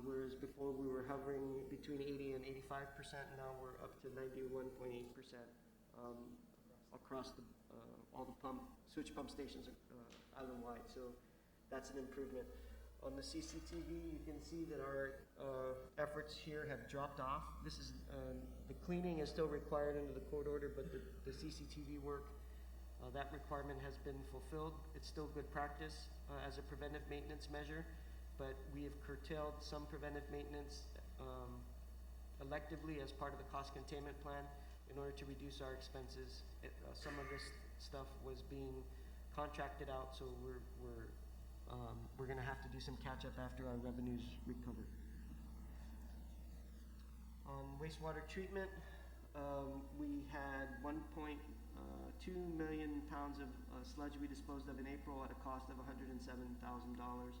whereas before we were hovering between 80 and 85%, now we're up to 91.8% across all the switch pump stations island-wide. So that's an improvement. On the CCTV, you can see that our efforts here have dropped off. This is the cleaning is still required under the court order, but the CCTV work, that requirement has been fulfilled. It's still good practice as a preventive maintenance measure, but we have curtailed some preventive maintenance electively as part of the cost containment plan in order to reduce our expenses. Some of this stuff was being contracted out, so we're gonna have to do some catch-up after our revenues recover. On wastewater treatment, we had 1.2 million pounds of sludge we disposed of in April at a cost of $107,000,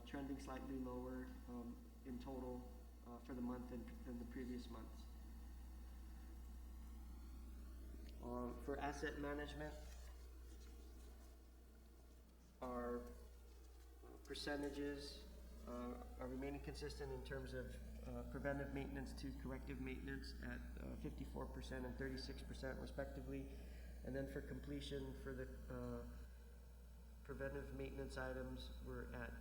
trending slightly lower in total for the month than the previous months. For asset management, our percentages are remaining consistent in terms of preventive maintenance to corrective maintenance at 54% and 36% respectively. And then for completion, for the preventive maintenance items, we're at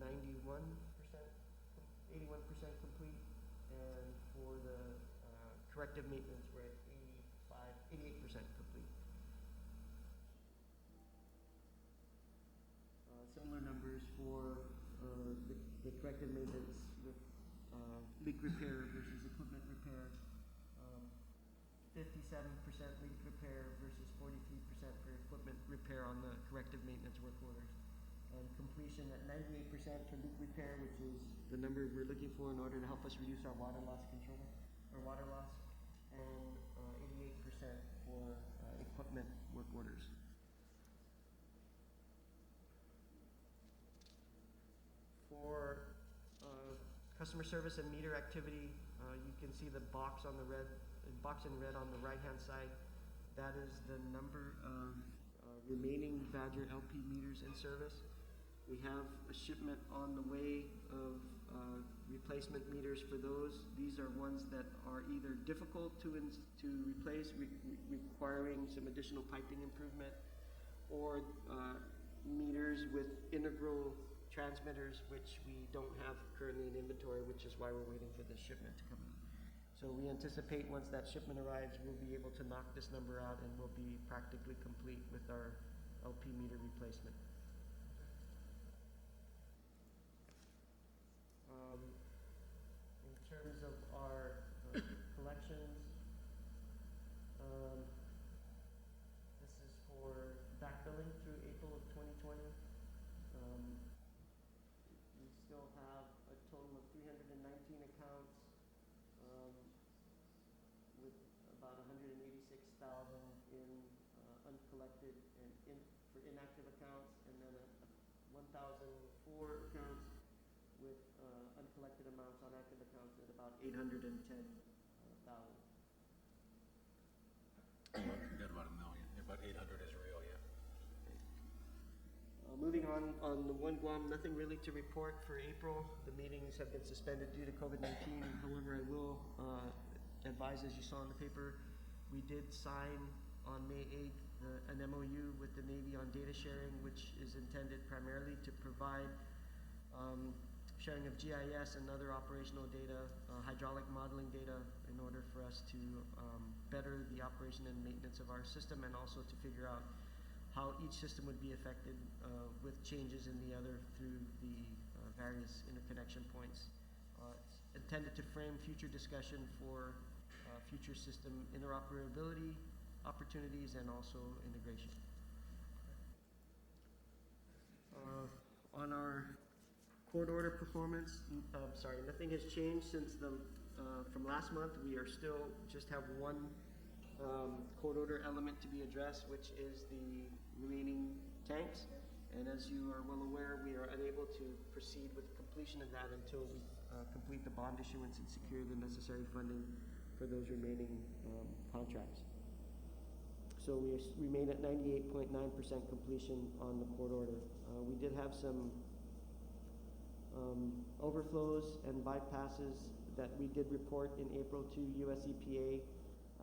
91%, 81% complete. And for the corrective maintenance, we're at 88% complete. Similar numbers for the corrective maintenance with leak repair versus equipment repair. 57% leak repair versus 43% for equipment repair on the corrective maintenance work orders. And completion at 98% for leak repair, which is the number we're looking for in order to help us reduce our water loss control, or water loss, and 88% for equipment work orders. For customer service and meter activity, you can see the box in red on the right-hand side. That is the number of remaining Badger LP meters in service. We have a shipment on the way of replacement meters for those. These are ones that are either difficult to replace, requiring some additional piping improvement, or meters with integral transmitters, which we don't have currently in inventory, which is why we're waiting for this shipment to come in. So we anticipate once that shipment arrives, we'll be able to knock this number out and we'll be practically complete with our LP meter replacement. In terms of our collections, this is for back billing through April of 2020. We still have a total of 319 accounts with about 186,000 in uncollected and for inactive accounts, and then 1,004 accounts with uncollected amounts on active accounts at about 810,000. We've got about 1 million. About 800 is real, yeah. Moving on the One Guam, nothing really to report for April. The meetings have been suspended due to COVID-19. However, I will advise, as you saw in the paper, we did sign on May 8th an MOU with the Navy on data sharing, which is intended primarily to provide sharing of GIS and other operational data, hydraulic modeling data, in order for us to better the operation and maintenance of our system, and also to figure out how each system would be affected with changes in the other through the various interconnection points. It's intended to frame future discussion for future system interoperability opportunities and also integration. On our court order performance, nothing has changed since from last month. We are still just have one court order element to be addressed, which is the remaining tanks. And as you are well aware, we are unable to proceed with completion of that until we complete the bond issuance and secure the necessary funding for those remaining contracts. So we remain at 98.9% completion on the court order. We did have some overflows and bypasses that we did report in April to US EPA.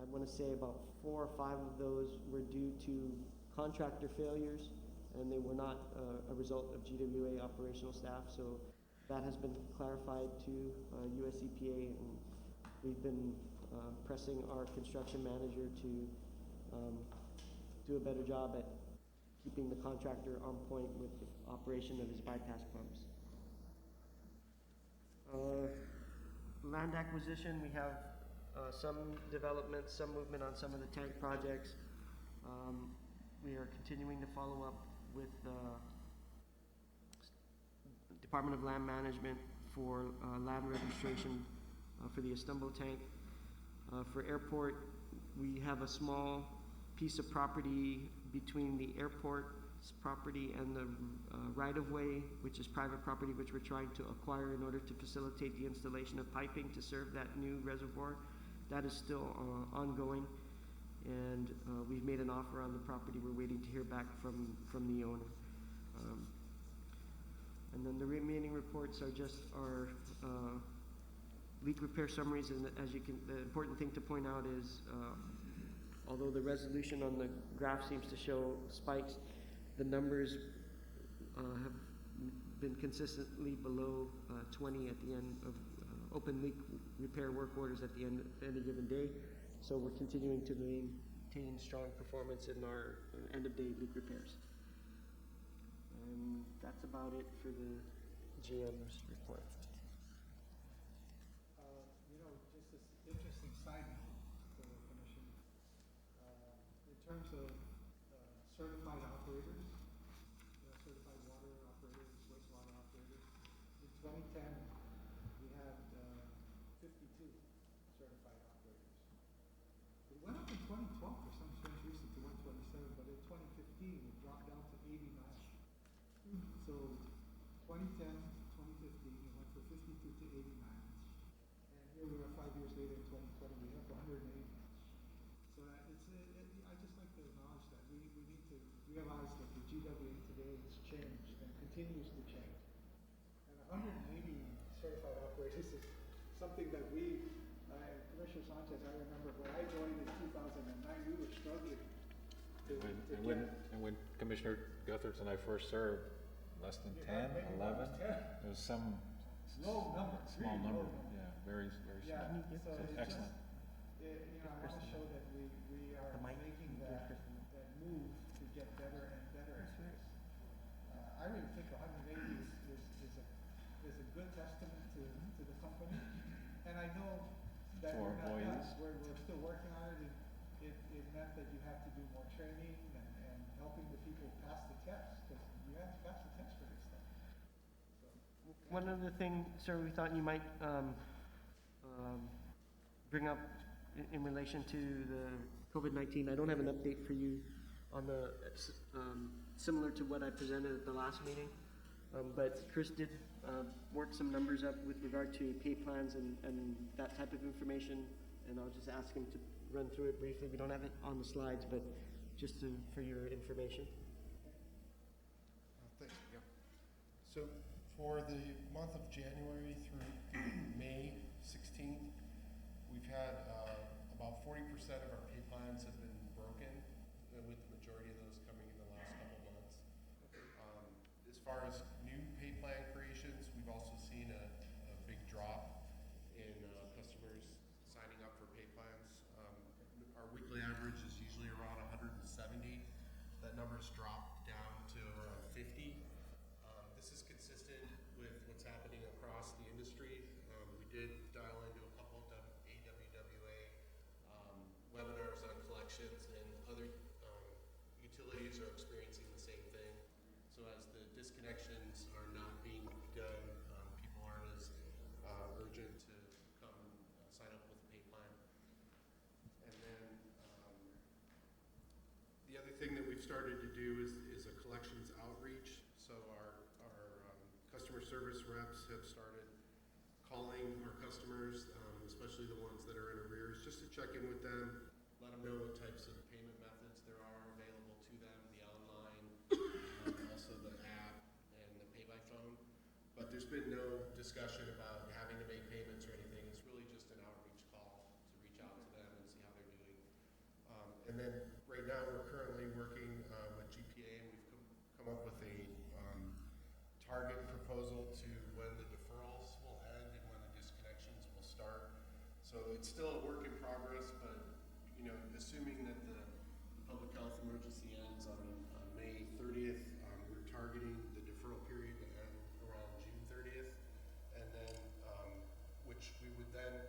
I want to say about 4 or 5 of those were due to contractor failures, and they were not a result of GWA operational staff. So that has been clarified to US EPA, and we've been pressing our construction manager to do a better job at keeping the contractor on point with the operation of his bypass pumps. land acquisition, we have some development, some movement on some of the tank projects. We are continuing to follow up with Department of Land Management for land registration for the Istanbul tank. For airport, we have a small piece of property between the airport's property and the right-of-way, which is private property, which we're trying to acquire in order to facilitate the installation of piping to serve that new reservoir. That is still ongoing, and we've made an offer on the property. We're waiting to hear back from the owner. And then the remaining reports are just our leak repair summaries, and as you can, the important thing to point out is although the resolution on the graph seems to show spikes, the numbers have been consistently below 20 at the end of open leak repair work orders at the end of any given day. So we're continuing to maintain strong performance in our end of day leak repairs. And that's about it for the GM's report. Just this interesting side note for the commission, in terms of certified operators, certified water operators, wastewater operators, in 2010, we had 52 certified operators. It went up in 2012 for some strange reason to 127, but in 2015, it dropped down to 89. So 2010, 2015, it went from 52 to 89. And here we are 5 years later in 2020, we have 180. So I just like to acknowledge that we need to realize that the GWA today has changed and continues to change. And 180 certified operators is something that Commissioner Sanchez, I remember when I joined in 2009, we were struggling to And when Commissioner Gutherts and I first served, less than 10, 11, it was some low number, small really number. low number. Yeah, very, very Yeah, small. so it's Excellent. just, I want to show that we are making that move to get better and better at this. I really think 180 is a good testament to the company. And I know that For we're not done. employees. We're still working on it. It meant that you have to do more training and helping the people pass the test, because you have to pass the test for this stuff. So, One other thing, sir, we thought you might bring up in relation to the COVID-19. I don't have an update for you on the, similar to what I presented at the last meeting. But Chris did work some numbers up with regard to pay plans and that type of information, and I'll just ask him to run through it briefly. We don't have it on the slides, but just for your information. Thanks, yeah. So for the month of January through May 16th, we've had about 40% of our pay plans have been broken, with the majority of those coming in the last couple months. As far as new pay plan creations, we've also seen a big drop in customers signing up for pay plans. Our weekly average is usually around 170. That number's dropped down to around 50. This is consistent with what's happening across the industry. We did dial into a couple of AWWA webinars on collections, and other utilities are experiencing the same thing. So as the disconnections are not being done, people aren't as urgent to come sign up with a pay plan. And then the other thing that we've started to do is a collections outreach. So our customer service reps have started calling our customers, especially the ones that are in arrears, just to check in with them, let them know what types of payment methods there are available to them, the online, also the app, and the pay by phone. But there's been no discussion about having to make payments or anything. It's really just an outreach call to reach out to them and see how they're doing. And then right now we're currently working with GPA, and we've come up with a target proposal to when the deferrals will end and when the disconnections will start. So it's still a work in progress, but assuming that the public health emergency ends on May 30th, we're targeting the deferral period to end around June 30th, and then which we would then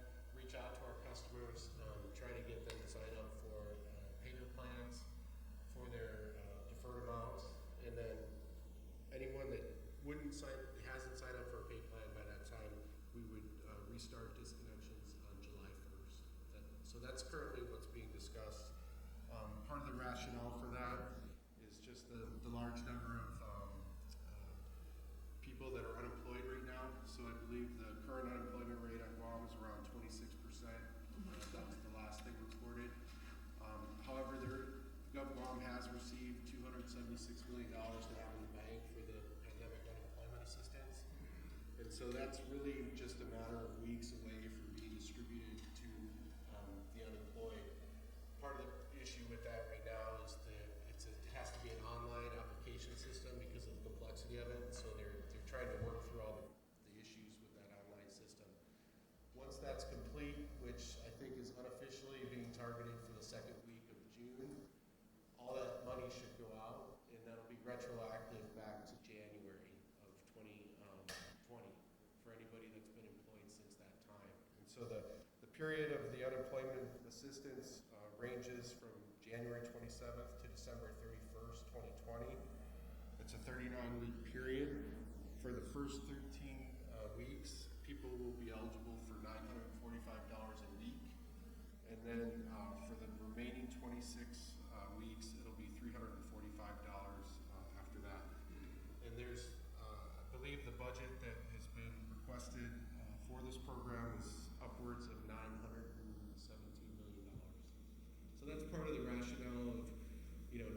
that's currently what's being discussed. Part of the rationale for that is just the large number of people that are unemployed right now. So I believe the current unemployment rate on Guam is around 26%. That was the last thing reported. However, Guam has received $276 million to have in the bank for the pandemic unemployment assistance. And so that's really just a matter of weeks away from being distributed to the unemployed. Part of the issue with that right now is it has to be an online application system because of the complexity of it. So they're trying to work through all the issues with that online system. Once that's complete, which I think is unofficially being targeted for the second week of June, all that money should go out, and that'll be retroactive back to January of 2020 for anybody that's been employed since that time. And so the period of the unemployment assistance ranges from January 27th to December 31st, 2020. It's a 39-week period. For the first 13 weeks, people will be eligible for $945 a week. And then for the remaining 26 weeks, it'll be $345 after that. And there's, I believe the budget that has been requested for this program is upwards of $917 million. So that's part of the rationale of,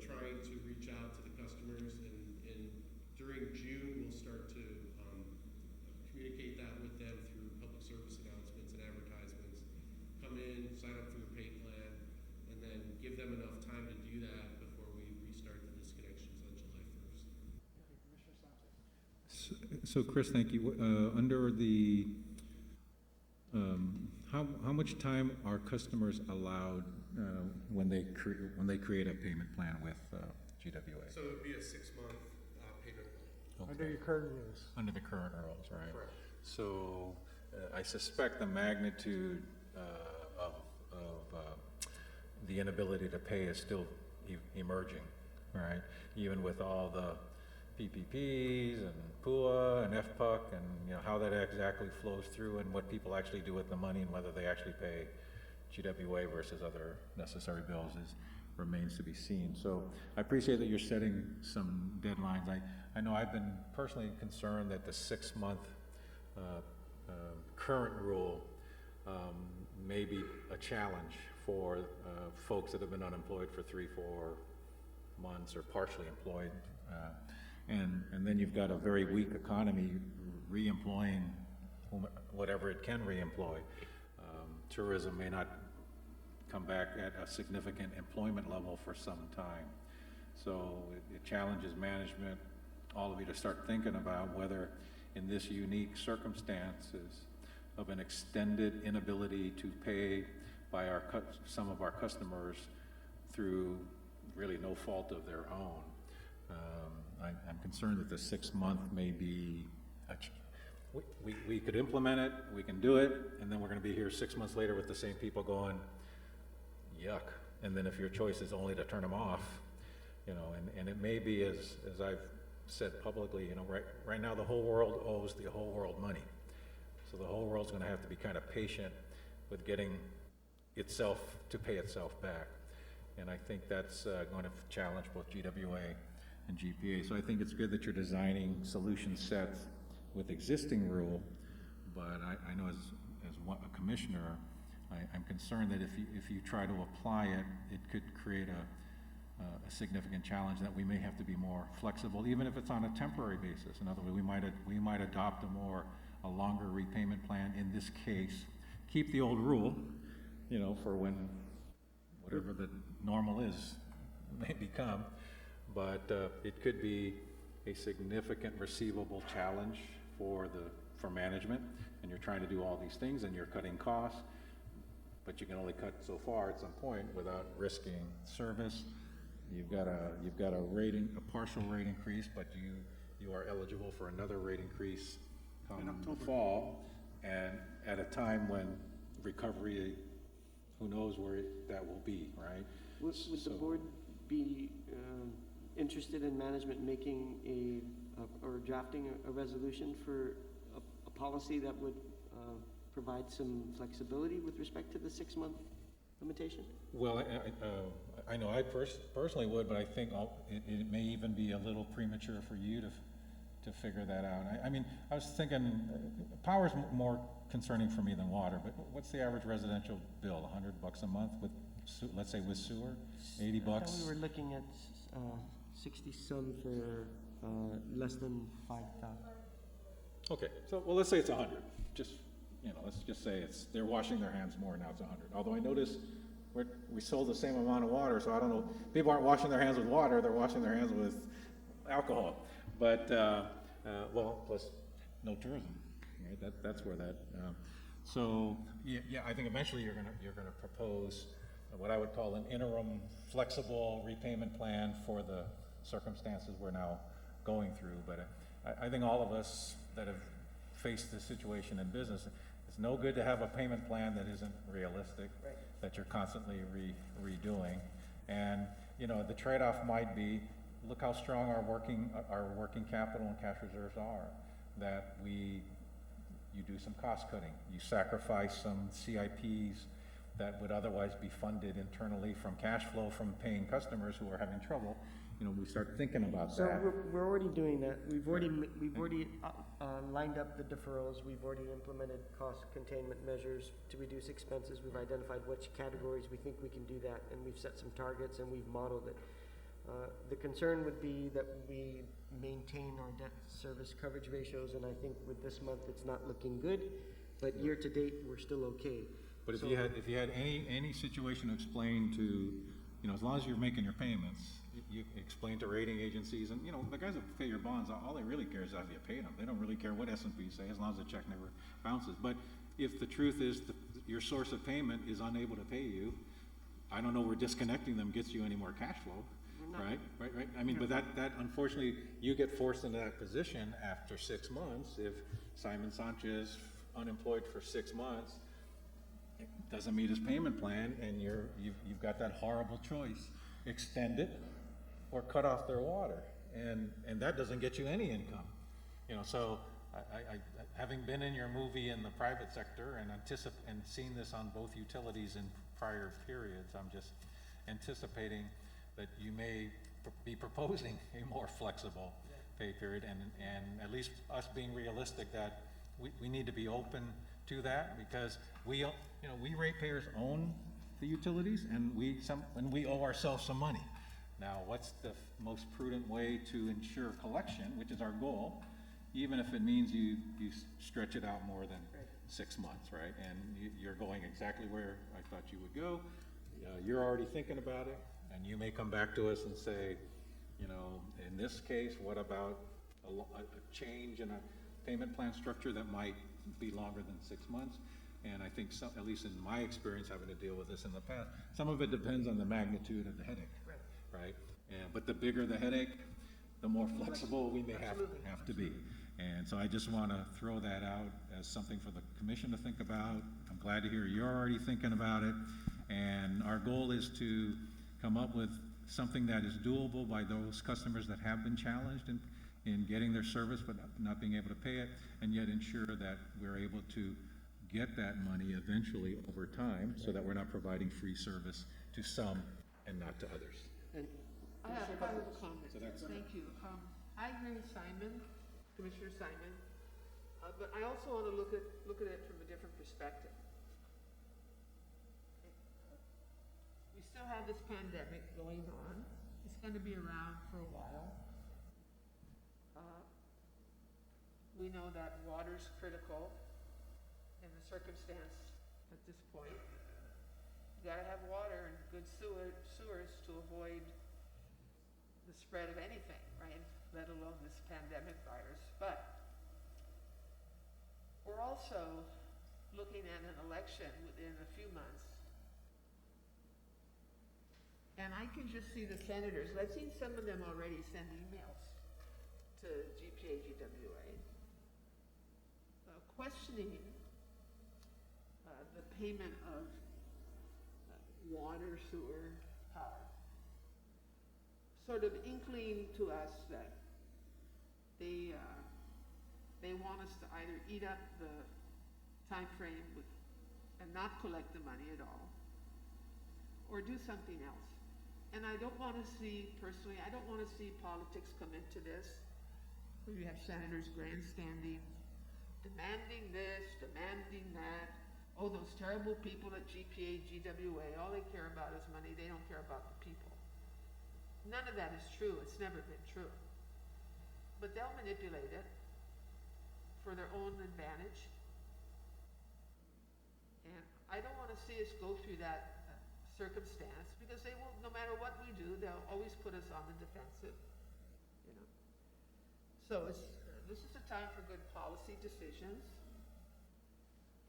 trying to reach out to the customers, and during June, we'll start to communicate that with them through public service announcements and advertisements. Come in, sign up for your pay plan, and then give them enough time to do that before we restart the disconnections on July 1st. Commissioner Sanchez. So Chris, thank you. Under the, how much time are customers allowed when they create a payment plan with GWA? So it would be a 6-month payment plan. Under your current rules. Under the current rules, right? Correct. So I suspect the magnitude of the inability to pay is still emerging, right? Even with all the PPPs and PUA and FPUC and how that exactly flows through and what people actually do with the money and whether they actually pay GWA versus other necessary bills remains to be seen. So I appreciate that you're setting some deadlines. I know I've been personally concerned that the 6-month current rule may be a challenge for folks that have been unemployed for 3-4 months or partially employed. And then you've got a very weak economy re-employing whatever it can re-employ. Tourism may not come back at a significant employment level for some time. So it challenges management, all of you, to start thinking about whether in this unique circumstances of an extended inability to pay by some of our customers through really no fault of their own. I'm concerned that the 6-month may be, we could implement it, we can do it, and then we're going to be here 6 months later with the same people going, yuck. And then if your choice is only to turn them off, and it may be, as I've said publicly, right now the whole world owes the whole world money. So the whole world's going to have to be kind of patient with getting itself to pay itself back. And I think that's going to challenge both GWA and GPA. So I think it's good that you're designing solution sets with existing rule, but I know as a commissioner, I'm concerned that if you try to apply it, it could create a significant challenge that we may have to be more flexible, even if it's on a temporary basis. In other words, we might adopt a longer repayment plan in this case, keep the old rule, for when whatever the normal is may become, but it could be a significant receivable challenge for management, and you're trying to do all these things and you're cutting costs, but you can only cut so far at some point without risking service. You've got a partial rate increase, but you are eligible for another rate increase come the fall, and at a time when recovery, who knows where that will be, right? Would the board be interested in management making or drafting a resolution for a policy that would provide some flexibility with respect to the 6-month implementation? Well, I know I personally would, but I think it may even be a little premature for you to figure that out. I mean, I was thinking, power's more concerning for me than water, but what's the average residential bill? $100 a month with, let's say with sewer? 80 I thought bucks? we were looking at 60-some for less than 5,000. Okay, so, well, let's say it's 100. Just, let's just say they're washing their hands more, now it's 100. Although I notice we sold the same amount of water, so I don't know, people aren't washing their hands with water, they're washing their hands with alcohol. But, well, plus no tourism, right? That's where that, so, yeah, I think eventually you're gonna propose what I would call an interim flexible repayment plan for the circumstances we're now going through. But I think all of us that have faced this situation in business, it's no good to have a payment plan that isn't realistic, Right. that you're constantly redoing. And, the trade-off might be, look how strong our working capital and cash reserves are, that you do some cost cutting, you sacrifice some CIPs that would otherwise be funded internally from cash flow from paying customers who are having trouble. We start thinking about So that. we're already doing that. We've already lined up the deferrals. We've already implemented cost containment measures to reduce expenses. We've identified which categories we think we can do that, and we've set some targets and we've modeled it. The concern would be that we maintain our debt service coverage ratios, and I think with this month it's not looking good, but year to date we're still okay. But if So- you had any situation to explain to, as long as you're making your payments, you explain to rating agencies, and, the guys that pay your bonds, all they really care is if you paid them. They don't really care what S&P say, as long as the check never bounces. But if the truth is your source of payment is unable to pay you, I don't know where disconnecting them gets you any more cash flow, right? Right. I mean, but that unfortunately, you get forced into that position after 6 months. If Simon Sanchez unemployed for 6 months, doesn't meet his payment plan, and you've got that horrible choice: extend it or cut off their water, and that doesn't get you any income. So I having been in your movie in the private sector and seen this on both utilities in prior periods, I'm just anticipating that you may be proposing a more flexible pay period, and at least us being realistic that we need to be open to that, because we ratepayers own the utilities, and we owe ourselves some money. Now, what's the most prudent way to ensure collection, which is our goal, even if it means you stretch it out more than 6 months, right? And you're going exactly where I thought you would go. You're already thinking about it, and you may come back to us and say, in this case, what about a change in a payment plan structure that might be longer than 6 months? And I think at least in my experience having to deal with this in the past, some of it depends on the magnitude of the headache, right? But the bigger the headache, the more flexible we may have to be. And so I just want to throw that out as something for the commission to think about. I'm glad to hear you're already thinking about it. And our goal is to come up with something that is doable by those customers that have been challenged in getting their service but not being able to pay it, and yet ensure that we're able to get that money eventually over time, so that we're not providing free service to some and not to others. And I have a comment. So that's- Thank you. I agree with Simon, Commissioner Simon, but I also want to look at it from a different perspective. We still have this pandemic going on. It's going to be around for a while. We know that water's critical in the circumstance at this point. You gotta have water and good sewers to avoid the spread of anything, right? Let alone this pandemic virus. But we're also looking at an election within a few months. And I can just see the senators, I've seen some of them already send emails to GPA, GWA, questioning the payment of water, sewer, power. Sort of inkling to us that they want us to either eat up the time frame and not collect the money at all, or do something else. And I don't want to see, personally, I don't want to see politics come into this, where you have senators grandstanding, demanding this, demanding that. Oh, those terrible people at GPA, GWA, all they care about is money, they don't care about the people. None of that is true, it's never been true. But they'll manipulate it for their own advantage. And I don't want to see us go through that circumstance, because they will, no matter what we do, they'll always put us on the defensive, you know. So this is a time for good policy decisions.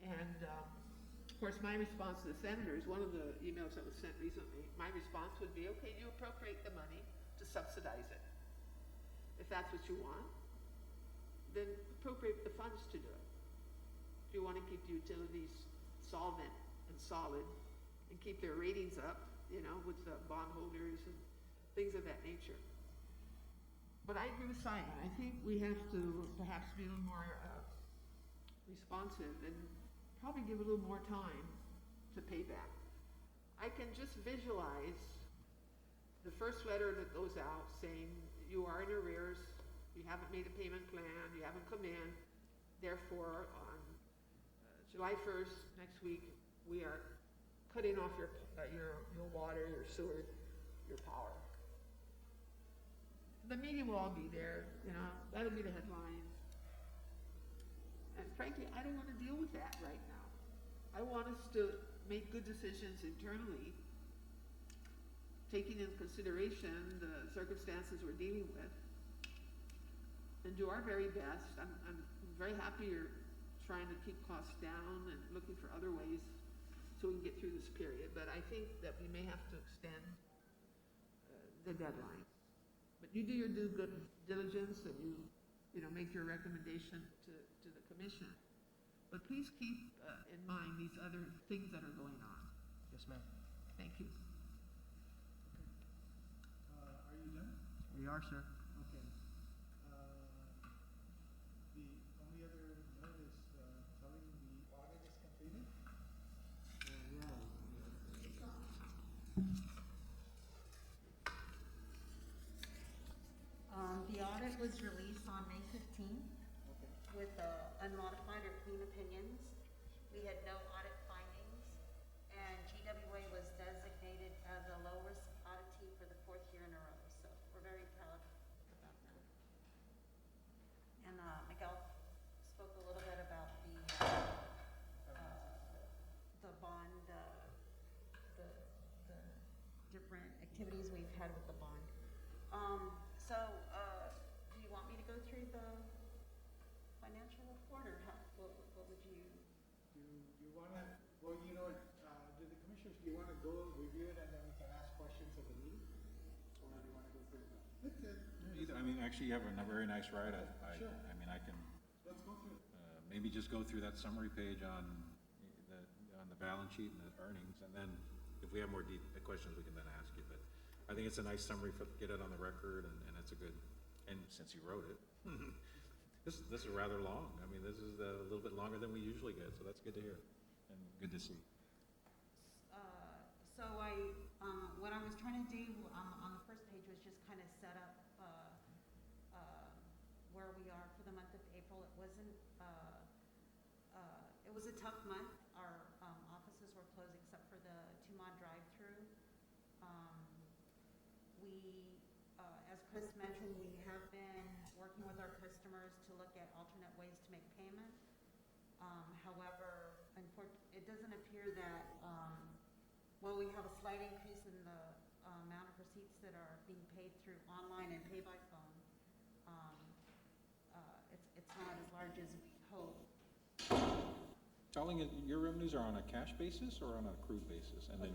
And of course, my response to the senators, one of the emails that was sent recently, my response would be, okay, you appropriate the money to subsidize it. If that's what you want, then appropriate the funds to do it. If you want to keep the utilities solvent and solid and keep their ratings up, you know, with the bondholders and things of that nature. But I agree with Simon. I think we have to perhaps be a little more responsive and probably give a little more time to pay back. I can just visualize the first letter that goes out saying you are in arrears, you haven't made a payment plan, you haven't come in, therefore on July 1st, next week, we are cutting off your water, your sewer, your power. The media will all be there, you know, that'll be the headlines. And frankly, I don't want to deal with that right now. I want us to make good decisions internally, taking into consideration the circumstances we're dealing with, and do our very best. I'm very happy you're trying to keep costs down and looking for other ways so we can get through this period, but I think that we may have to extend the deadline. But you do your due diligence and you know, make your recommendation to the commission. But please keep in mind these other things that are going on. Yes, ma'am. Thank you. Are you done? We are, sir. Okay. The only other note is telling the audit is completed. The audit was released on May 15th with unmodified or clean opinions. We had no audit findings, and GWA was designated as a low-risk auditee for the 4th year in a row. So we're very proud about that. And Miguel spoke a little bit about the bond, the different activities we've had with the bond. Do you want me to go through the financial report, or what would you? Do you want to, well, you know, do the commissioners, do you want to go review it and then we can ask questions at the meeting? Or do you want to go through it? Either, I mean, actually, you have a very nice write. Sure. I mean, I can Let's go through it. maybe just go through that summary page on the balance sheet and the earnings, and then if we have more questions, we can then ask you. But I think it's a nice summary for get it on the record, and it's a good. And since you wrote it, this is rather long. I mean, this is a little bit longer than we usually get, so that's good to hear and good to see. So what I was trying to do on the first page was just kind of set up where we are for the month of April. It wasn't. It was a tough month. Our offices were closed except for the Tumon drive-through. As Chris mentioned, we have been working with our customers to look at alternate ways to make payment. However, it doesn't appear that, well, we have a slight increase in the amount of receipts that are being paid through online and pay by phone. It's not as large as we hoped. Telling it, your revenues are on a cash basis or on an accrued basis? And then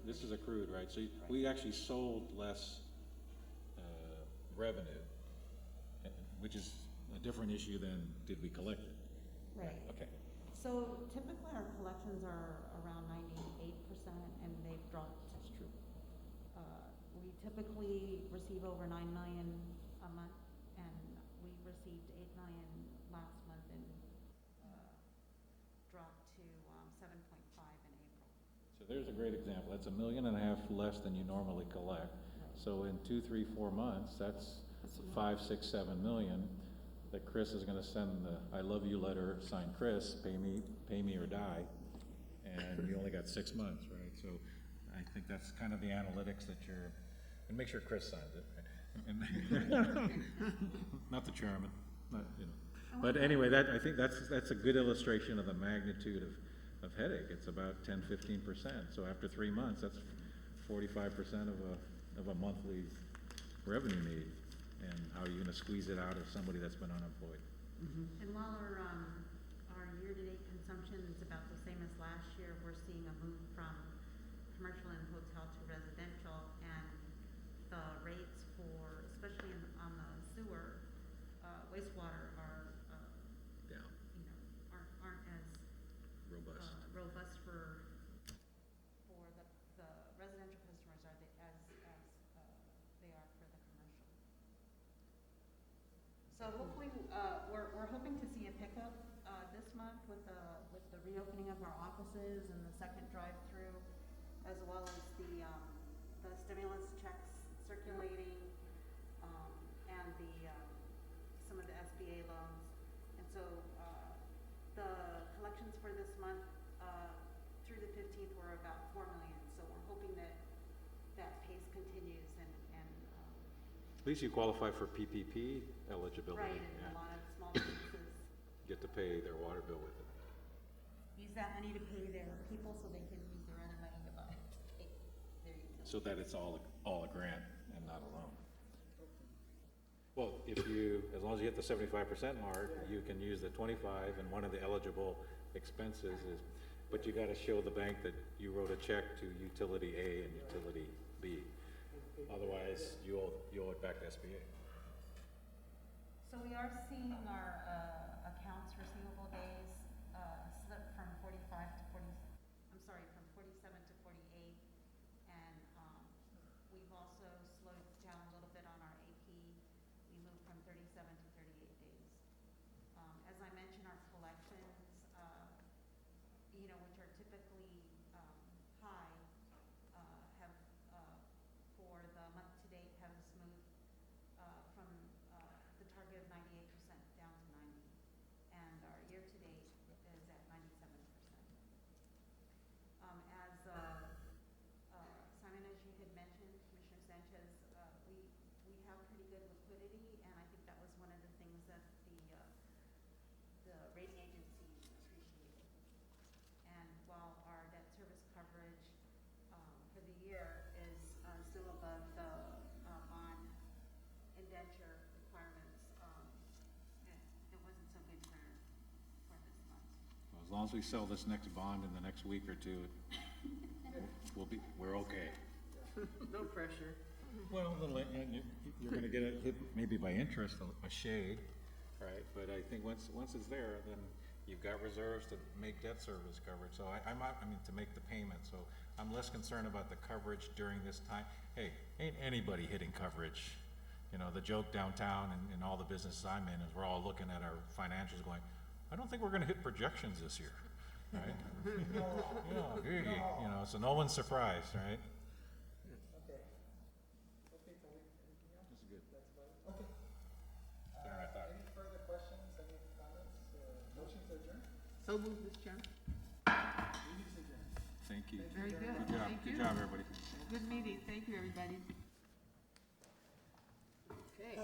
this is accrued, right? So we actually sold less revenue, which is a different issue than did we collect it? Right. Okay. So typically our collections are around 98%, and they've dropped. That's true. We typically receive over 9 million a month, and we received 8 million last month, and dropped to 7.5 in April. So there's a great example. That's $1.5 million less than you normally collect. So in 2, 3, 4 months, that's 5, 6, 7 million that Chris is gonna send the I love you letter, signed Chris, pay me or die. And you only got 6 months, right? So I think that's kind of the analytics that you're, and make sure Chris signs it. And not the chairman, not, you know. But anyway, I think that's a good illustration of the magnitude of headache. It's about 10-15%. So after 3 months, that's 45% of a monthly revenue need. And how are you gonna squeeze it out of somebody that's been unemployed? And while our year-to-date consumption is about the same as last year, we're seeing a move from commercial and hotel to residential, and the rates for, especially on the sewer, wastewater are, Down, you know, aren't as robust. robust for the residential customers as they are for the commercial. So hopefully, we're hoping to see a pickup, this month with the reopening of our offices and the second drive-through, as well as the stimulus checks circulating, and some of the SBA loans. And so, the collections for this month, through the 15th were about 4 million. So we're hoping that pace continues and At least you qualify for PPP eligibility. right, and Yeah. a lot of small businesses Get to pay their water bill with it. use that money to pay their people so they can use their other money to pay their utilities. So that it's all a grant and not a loan. Well, as long as you hit the 75% mark, you can use the 25, and one of the eligible expenses is, but you gotta show the bank that you wrote a check to utility A and utility B. Otherwise, you owe it back to SBA. So we are seeing our accounts receivable days slip from 45 to 40, I'm sorry, from 47 to 48. And we've also slowed down a little bit on our AP. We moved from 37 to 38 days. As I mentioned, our collections, you know, which are typically high, have for the month to date have moved from the target of 98% down to 90, and our year to date is at 97%. As Simon, as you had mentioned, Commissioner Sanchez, we have pretty good liquidity, and I think that was one of the things that the rating agencies appreciated. And while our debt service coverage for the year is still above the bond indenture requirements, it wasn't so good for this month. Well, as long as we sell this next bond in the next week or two, we're okay. No pressure. Well, you're gonna get it hit maybe by interest, a shade, right? But I think once it's there, then you've got reserves to make debt service coverage. So I mean, to make the payment. So I'm less concerned about the coverage during this time. Hey, ain't anybody hitting coverage. You know, the joke downtown and all the businesses I'm in is we're all looking at our financials going, I don't think we're gonna hit projections this year, right? You know, so no one's surprised, right? Okay. Okay, Tony, anything else? This is good. That's about it. Okay. Better than I thought. Any further questions, any comments, motion to adjourn? So move, Mr. Chairman. Meeting's adjourned. Thank you. Very good. Good job. Thank Good you. job, everybody. Good meeting. Thank you, everybody. Okay.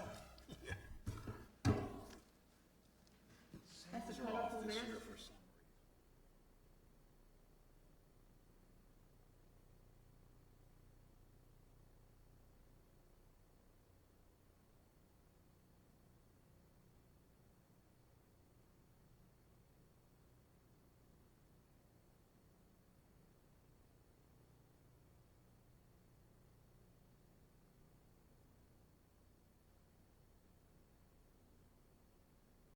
That's a colorful mess.